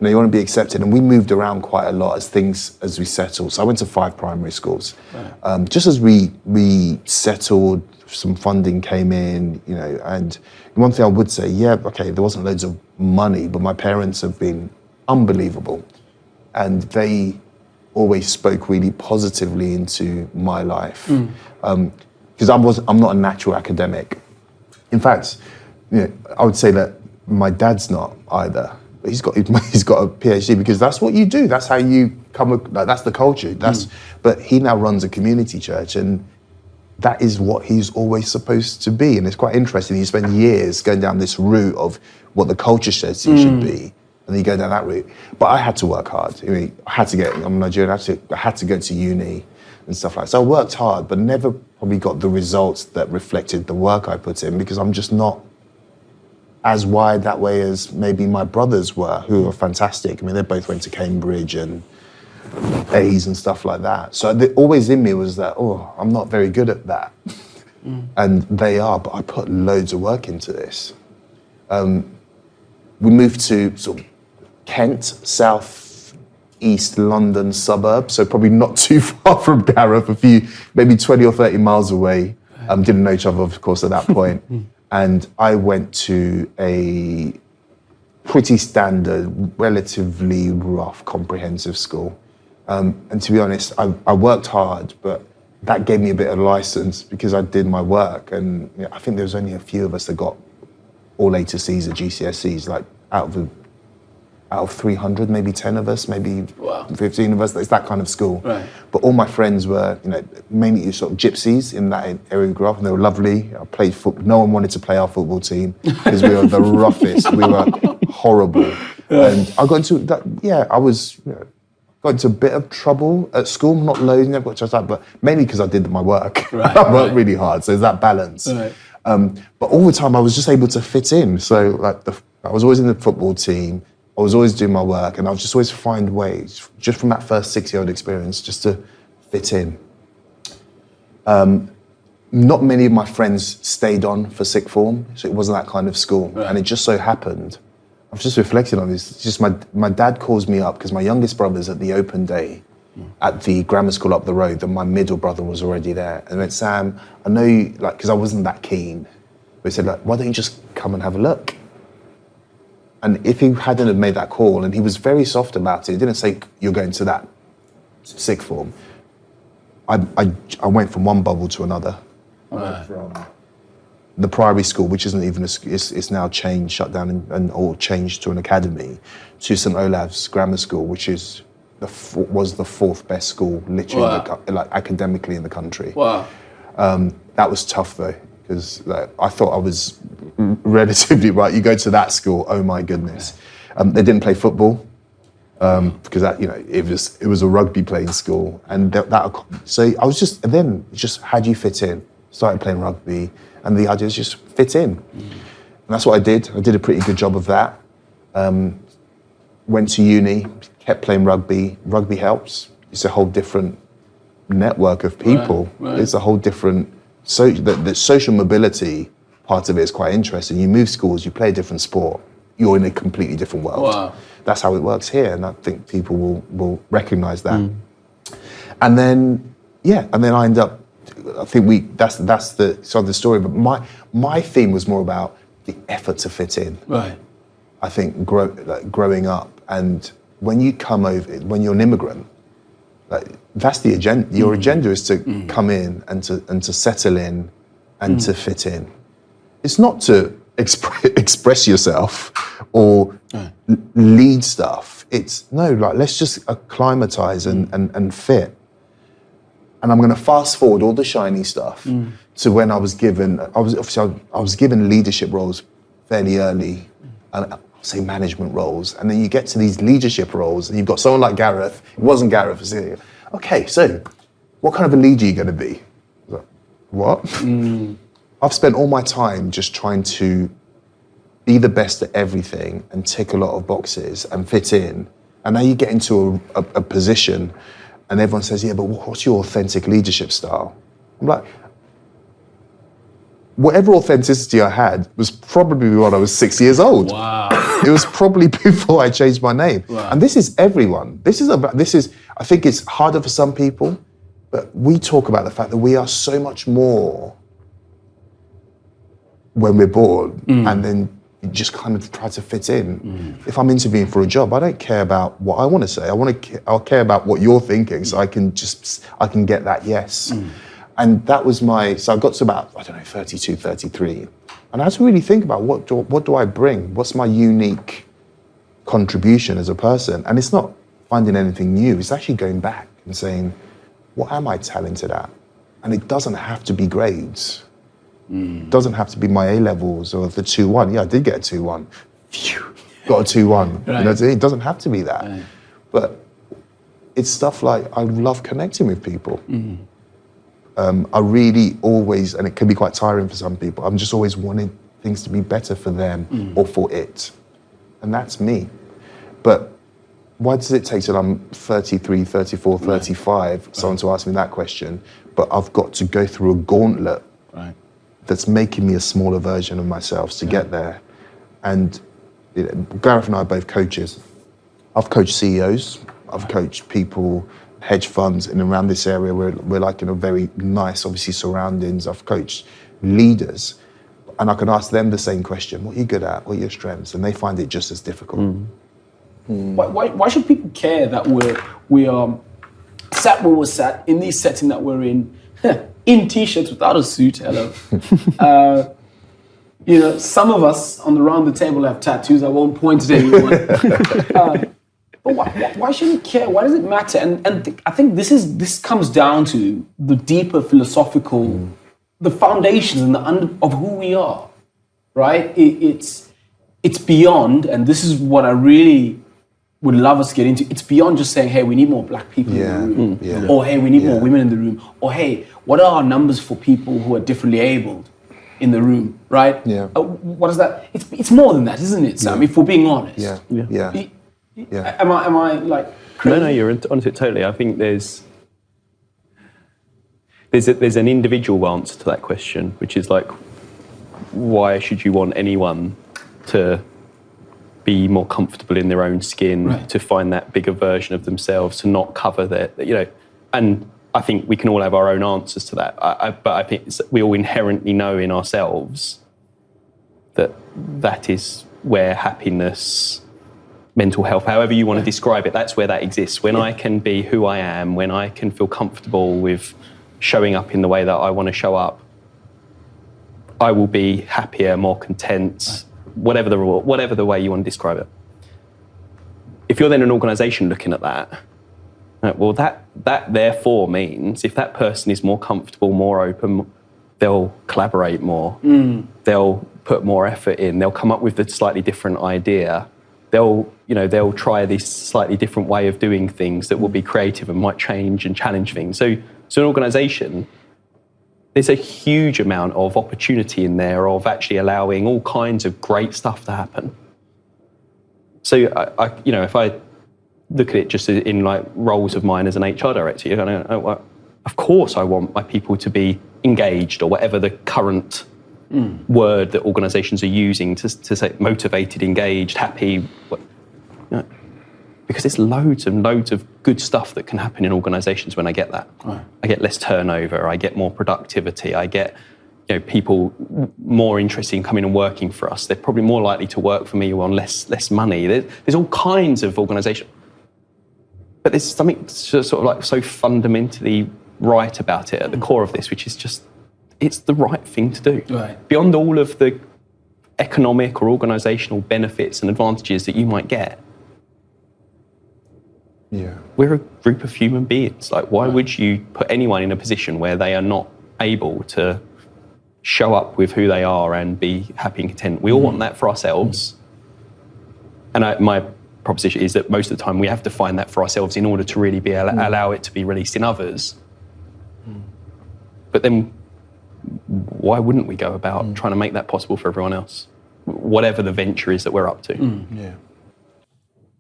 you want to be accepted. And we moved around quite a lot as we settled. So I went to 5 primary schools. Right. Just as we settled, some funding came in, and one thing I would say, yeah, okay, there wasn't loads of money, but my parents have been unbelievable. And they always spoke really positively into my life. Because I'm not a natural academic. In fact, I would say that my dad's not either. But he's got a PhD because that's what you do. That's how you that's the culture. But he now runs a community church, and that is what he's always supposed to be. And it's quite interesting. You spend years going down this route of what the culture says you should be, and then you go down that route. But I had to work hard. I'm Nigerian, I had to go to uni and stuff like that. So I worked hard, but never probably got the results that reflected the work I put in, because I'm just not as wide that way as maybe my brothers were, who are fantastic. I mean, they both went to Cambridge and A's and stuff like that. So always in me was that, I'm not very good at that. And they are, but I put loads of work into this. We moved to sort of Kent, south east London suburb, so probably not too far from Gareth, maybe 20 or 30 miles away. Didn't know each other, of course, at that point. And I went to a pretty standard, relatively rough, comprehensive school. And to be honest, I worked hard, but that gave me a bit of license because I did my work. And I think there was only a few of us that got all A to C's at GCSEs, like out of 300, maybe 10 of us, maybe 15 of us. It's that kind of school. Right. But all my friends were, mainly sort of gypsies in that area we grew up, and they were lovely. I played football. No one wanted to play our football team because we were the roughest. We were horrible. And I got into that. Yeah, I was. Got into a bit of trouble at school, not loads, never got just that, but mainly because I did my work. Right, I worked really hard, so there's that balance. Right. But all the time I was just able to fit in. So I was always in the football team, I was always doing my work, and I was just always find ways, just from that first 6-year-old experience, just to fit in. Not many of my friends stayed on for sixth form, so it wasn't that kind of school. Right. And it just so happened, I've just reflected on this. It's just my dad calls me up because my youngest brother's at the open day at the grammar school up the road, and my middle brother was already there. And he went, Sam, I know you, because I wasn't that keen. But he said, why don't you just come and have a look? And if he hadn't have made that call, and he was very soft about it, he didn't say, you're going to that sixth form. I went from one bubble to another. I went from the primary school, which isn't even it's now changed, shut down and all changed to an academy, to St Olave's Grammar School, which was the 4th best school, literally, academically in the country. Wow. That was tough though, because I thought I was relatively right. You go to that school, oh my goodness. They didn't play football because it was a rugby playing school, and so I was just how do you fit in? Started playing rugby. And the idea is just fit in. And that's what I did. I did a pretty good job of that. Went to uni, kept playing rugby. Rugby helps. It's a whole different network of people. Right. It's a whole different... the social mobility part of it is quite interesting. You move schools, you play a different sport, you're in a completely different world. Wow. That's how it works here, and I think people will recognise that. And then I end up... I think that's the sort of the story. But my theme was more about the effort to fit in. Right. I think growing up, and when you come over, when you're an immigrant, Like, that's the agenda. Your agenda is to come in and to settle in and to fit in. It's not to express yourself or lead stuff. It's no, like, let's just acclimatize and fit. And I'm going to fast forward all the shiny stuff to when I was given leadership roles fairly early, and I'll say management roles. And then you get to these leadership roles, and you've got someone like Gareth. It wasn't Gareth. It was, okay, so what kind of a leader are you going to be? Like, what? I've spent all my time just trying to be the best at everything and tick a lot of boxes and fit in. And now you get into a position and everyone says, yeah, but what's your authentic leadership style? I'm like, whatever authenticity I had was probably when I was 6 years old. Wow. It was probably before I changed my name. Wow. And this is everyone. I think it's harder for some people, but we talk about the fact that we are so much more when we're born, and then you just kind of try to fit in. If I'm interviewing for a job, I don't care about what I want to say. I'll care about what you're thinking, so I can get that yes. And that was so I got to about, 32, 33. And I had to really think about what do I bring? What's my unique contribution as a person? And it's not finding anything new, it's actually going back and saying, what am I talented at? And it doesn't have to be grades. It doesn't have to be my A-levels or the 2-1. Yeah, I did get a 2-1. Phew, got a 2-1. Right. You know, it doesn't have to be that. Right. But it's stuff like, I love connecting with people. I really always, and it can be quite tiring for some people, I'm just always wanting things to be better for them or for it. And that's me. But why does it take till I'm 33, 34, 35, someone to ask me that question? But I've got to go through a gauntlet that's making me a smaller version of myself to get there. And Gareth and I are both coaches. I've coached CEOs, I've coached people, hedge funds in and around this area. We're like in a very nice, obviously, surroundings. I've coached leaders, and I can ask them the same question: what are you good at? What are your strengths? And they find it just as difficult. Why should people care that we are sat where we're sat in this setting that we're in t-shirts without a suit? Hello. Some of us on the round the table have tattoos. I won't point at anyone. But why should we care? Why does it matter? And I think this comes down to the deeper philosophical, the foundations and of who we are, right? It's beyond, and this is what I really would love us to get into. It's beyond just saying, hey, we need more black people in the room, or hey, we need more women in the room, or hey, what are our numbers for people who are differently abled in the room, right? Yeah. What is that? It's more than that, isn't it, Sam? If we're being honest. Yeah. Am I like crazy? No, you're onto it totally. I think there's an individual answer to that question, which is like, why should you want anyone to be more comfortable in their own skin, to find that bigger version of themselves, to not cover their, and I think we can all have our own answers to that. But I think we all inherently know in ourselves that is where happiness, mental health, however you want to describe it, that's where that exists. When I can be who I am, when I can feel comfortable with showing up in the way that I want to show up, I will be happier, more content, whatever the way you want to describe it. If you're then an organisation looking at that, well, that therefore means if that person is more comfortable, more open, they'll collaborate more, they'll put more effort in, they'll come up with a slightly different idea, they'll try this slightly different way of doing things that will be creative and might change and challenge things. So an organisation, there's a huge amount of opportunity in there of actually allowing all kinds of great stuff to happen. So if I look at it just in like roles of mine as an HR director, of course I want my people to be engaged, or whatever the current word that organisations are using to say motivated, engaged, happy, because there's loads and loads of good stuff that can happen in organisations when I get that. I get less turnover, I get more productivity, I get people more interested in coming and working for us. They're probably more likely to work for me on less money. There's all kinds of organisations. But there's something sort of like so fundamentally right about it at the core of this, which is just, it's the right thing to do. Right. Beyond all of the economic or organisational benefits and advantages that you might get, we're a group of human beings. Like, why would you put anyone in a position where they are not able to show up with who they are and be happy and content? We all want that for ourselves. And my proposition is that most of the time we have to find that for ourselves in order to really be allow it to be released in others. But then why wouldn't we go about trying to make that possible for everyone else, whatever the venture is that we're up to?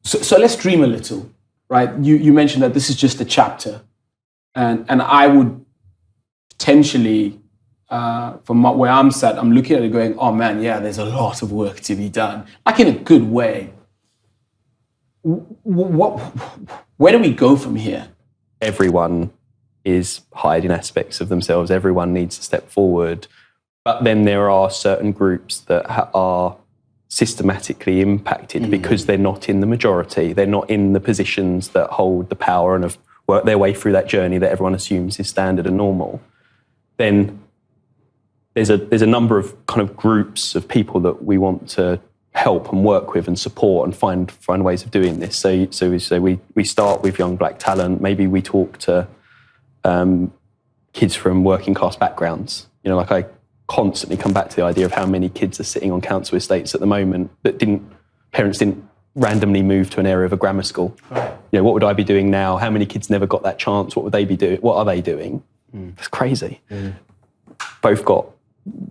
So let's dream a little, right? You mentioned that this is just a chapter, and I would potentially, from where I'm sat, I'm looking at it going, oh man, yeah, there's a lot of work to be done, like in a good way. Where do we go from here? Everyone is hiding aspects of themselves. Everyone needs to step forward. But then there are certain groups that are systematically impacted because they're not in the majority. They're not in the positions that hold the power and have worked their way through that journey that everyone assumes is standard and normal. Then there's a number of kind of groups of people that we want to help and work with and support and find ways of doing this. So we start with young black talent. Maybe we talk to kids from working class backgrounds. You know, like I constantly come back to the idea of how many kids are sitting on council estates at the moment that parents didn't randomly move to an area of a grammar school. Right. You know, what would I be doing now? How many kids never got that chance? What would they be doing? What are they doing? It's crazy. Both got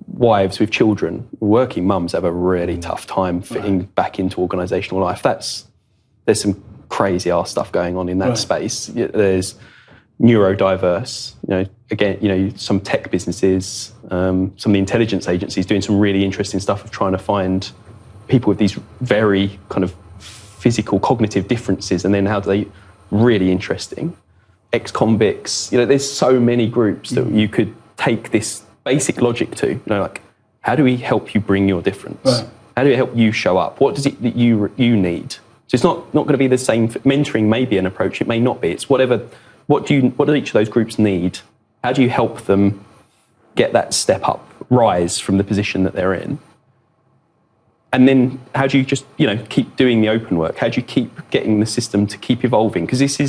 wives with children. Working mums have a really tough time fitting back into organisational life. There's some crazy ass stuff going on in that space. There's neurodiverse, some tech businesses, some of the intelligence agencies doing some really interesting stuff of trying to find people with these very kind of physical cognitive differences, and then how do they, really interesting. Ex-convicts, there's so many groups that you could take this basic logic to, like, how do we help you bring your difference? Right. How do we help you show up? What does it that you need? So it's not going to be the same. Mentoring may be an approach, it may not be. It's whatever. What do each of those groups need? How do you help them get that step up, rise from the position that they're in? And then how do you just, keep doing the open work? How do you keep getting the system to keep evolving? Because this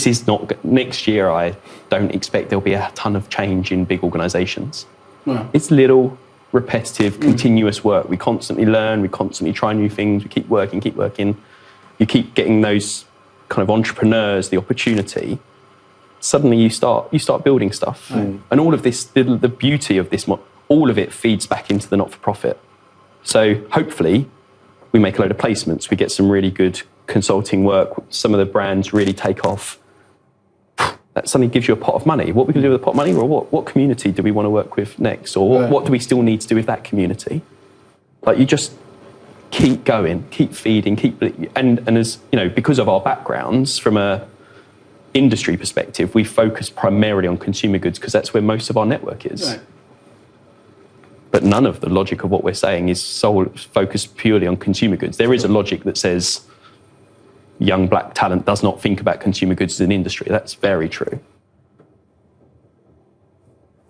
is not, next year I don't expect there'll be a ton of change in big organisations. Yeah. It's little, repetitive, continuous work. We constantly learn, we constantly try new things, we keep working. You keep getting those kind of entrepreneurs, the opportunity. Suddenly you start building stuff. And all of this, the beauty of this, all of it feeds back into the not-for-profit. So hopefully we make a load of placements, we get some really good consulting work, some of the brands really take off. That suddenly gives you a pot of money. What we can do with the pot of money, or what community do we want to work with next? Or what do we still need to do with that community? Like, you just keep going, keep feeding, and as because of our backgrounds from a industry perspective, we focus primarily on consumer goods because that's where most of our network is. Right. But none of the logic of what we're saying is focused purely on consumer goods. There is a logic that says young black talent does not think about consumer goods as an industry. That's very true.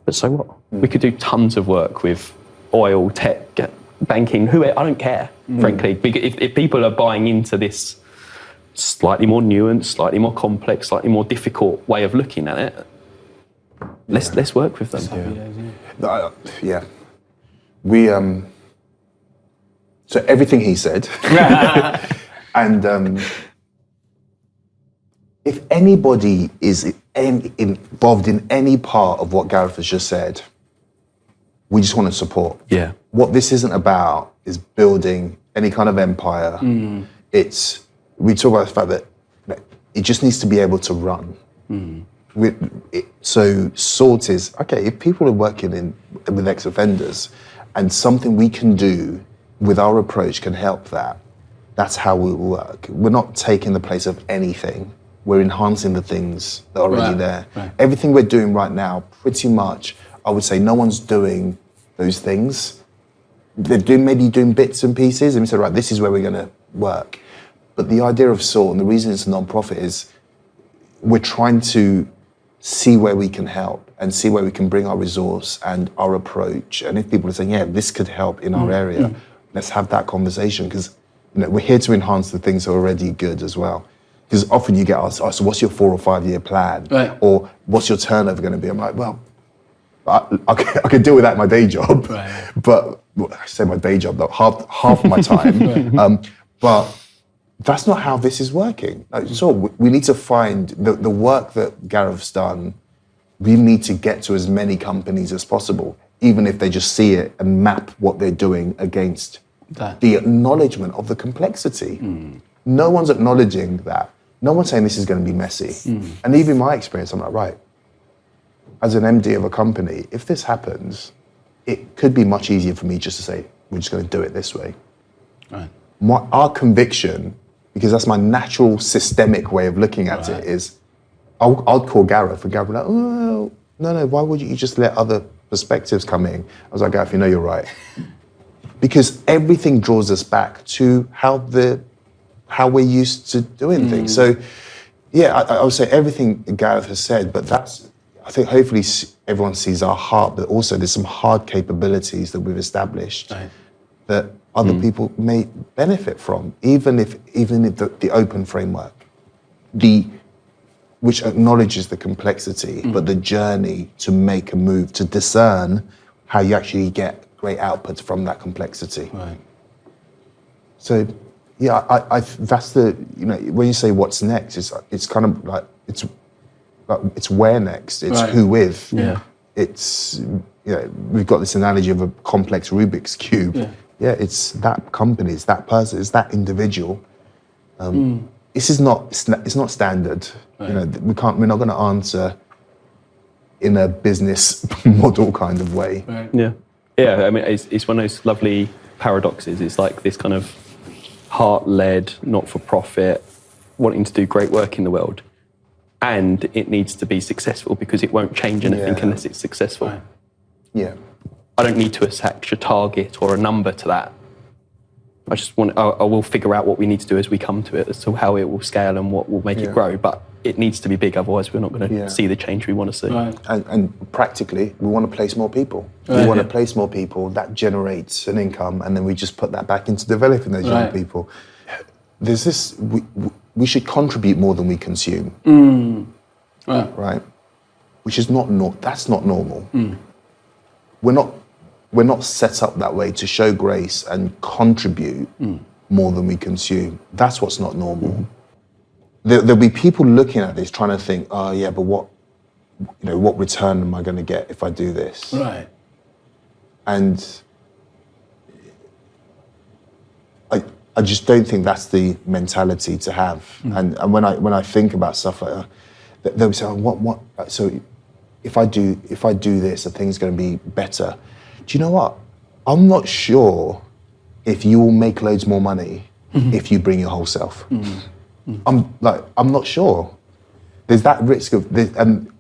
But so what? We could do tons of work with oil, tech, banking. I don't care, frankly. If people are buying into this slightly more nuanced, slightly more complex, slightly more difficult way of looking at it, let's work with them. Yeah. We so everything he said, and if anybody is involved in any part of what Gareth has just said, we just want to support. Yeah. What this isn't about is building any kind of empire. We talk about the fact that it just needs to be able to run. So SORT is, okay, if people are working with ex-offenders and something we can do with our approach can help that's how we work. We're not taking the place of anything. We're enhancing the things that are already there. Right. Everything we're doing right now, pretty much, I would say no one's doing those things. They're maybe doing bits and pieces, and we said, right, this is where we're going to work. But the idea of SORT, and the reason it's a non-profit, is we're trying to see where we can help and see where we can bring our resource and our approach. And if people are saying, yeah, this could help in our area, let's have that conversation, because we're here to enhance the things that are already good as well. Because often you get asked, so what's your 4 or 5 year plan? Right. Or what's your turnover going to be? I'm like, well, I can deal with that in my day job. Right. But I say my day job, though, half my time. But that's not how this is working. So we need to find the work that Gareth's done. We need to get to as many companies as possible, even if they just see it and map what they're doing against the acknowledgement of the complexity. No one's acknowledging that. No one's saying this is going to be messy. And even in my experience, I'm like, right, as an MD of a company, if this happens, it could be much easier for me just to say, we're just going to do it this way. Right. Our conviction, because that's my natural systemic way of looking at it, is I'll call Gareth, and Gareth will be like, oh, no, why would you just let other perspectives come in? I was like, Gareth, you're right. Because everything draws us back to how we're used to doing things. So, yeah, I would say everything Gareth has said, but I think hopefully everyone sees our heart, but also there's some hard capabilities that we've established that other people may benefit from, even if the open framework, which acknowledges the complexity, but the journey to make a move, to discern how you actually get great outputs from that complexity. Right. So, yeah, I that's the, when you say what's next, it's kind of like, it's where next, it's who with. Yeah. It's, we've got this analogy of a complex Rubik's Cube. Yeah, it's that company, it's that person, it's that individual. This is not standard. Right. We're not going to answer in a business model kind of way. Right. Yeah. I mean, it's one of those lovely paradoxes. It's like this kind of heart-led, not-for-profit, wanting to do great work in the world, and it needs to be successful because it won't change anything unless it's successful. Right. Yeah. I don't need to attach a target or a number to that. I will figure out what we need to do as we come to it, as to how it will scale and what will make it grow. But it needs to be big, otherwise we're not going to see the change we want to see. Right. And practically, we want to place more people. We want to place more people, that generates an income, and then we just put that back into developing those young people. There's this, we should contribute more than we consume. Right? Which is that's not normal. We're not set up that way to show grace and contribute more than we consume. That's what's not normal. There'll be people looking at this trying to think, oh yeah, but what return am I going to get if I do this? Right. And I just don't think that's the mentality to have. And when I think about stuff like that, they'll say, oh, so if I do this, the thing's going to be better. Do you know what? I'm not sure if you will make loads more money if you bring your whole self. I'm not sure. There's that risk of this, and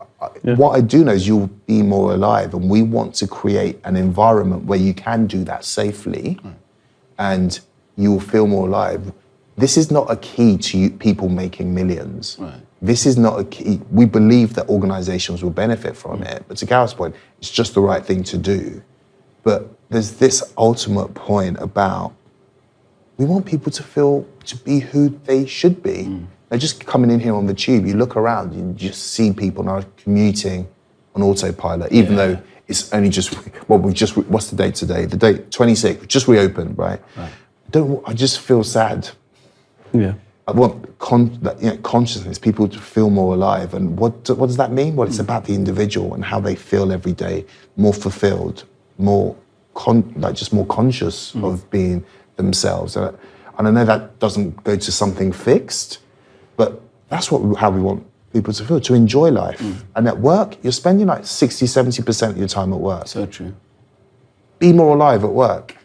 what I do know is you'll be more alive, and we want to create an environment where you can do that safely, and you will feel more alive. This is not a key to people making millions. Right. This is not a key. We believe that organizations will benefit from it, but to Gareth's point, it's just the right thing to do. But there's this ultimate point about we want people to be who they should be. They're just coming in here on the tube. You look around, you just see people now commuting on autopilot, even though it's only just, what's the date today? The date, 26th, just reopened, right? I just feel sad. Yeah. I want consciousness, people to feel more alive. And what does that mean? Well, it's about the individual and how they feel every day, more fulfilled, more more conscious of being themselves. And I know that doesn't go to something fixed, but that's how we want people to feel, to enjoy life. And at work, you're spending like 60, 70% of your time at work. So true. Be more alive at work.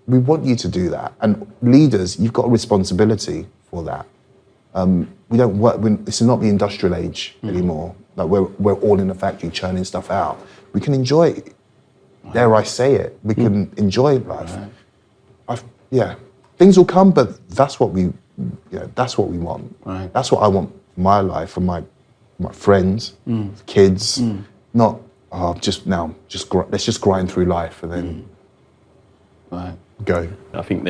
We want you to do that. And leaders, you've got a responsibility for that. We don't work, this is not the industrial age anymore. Like we're all in a factory churning stuff out. We can enjoy, dare I say it, we can enjoy life. Things will come, but that's what we want. Right. That's what I want for my life, for my my friends, kids, not, let's just grind through life and then go. I think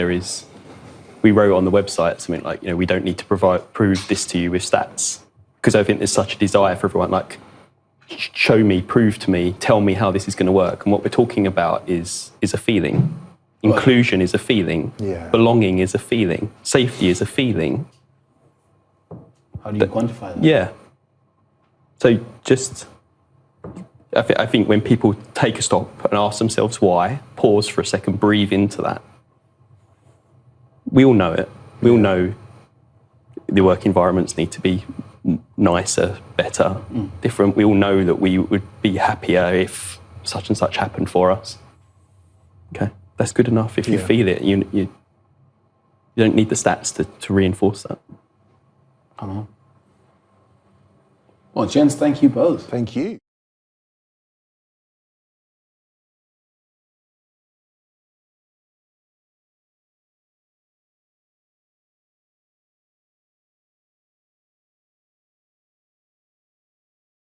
we wrote on the website something like, we don't need to prove this to you with stats, because I think there's such a desire for everyone, like, show me, prove to me, tell me how this is going to work. And what we're talking about is a feeling. Inclusion is a feeling. Yeah. Belonging is a feeling. Safety is a feeling. How do you quantify that? Yeah. So I think when people take a stop and ask themselves why, pause for a second, breathe into that. We all know it. We all know the work environments need to be nicer, better, different. We all know that we would be happier if such and such happened for us. Okay, that's good enough. If you feel it, you don't need the stats to reinforce that. Come on. Well, gents, thank you both. Thank you.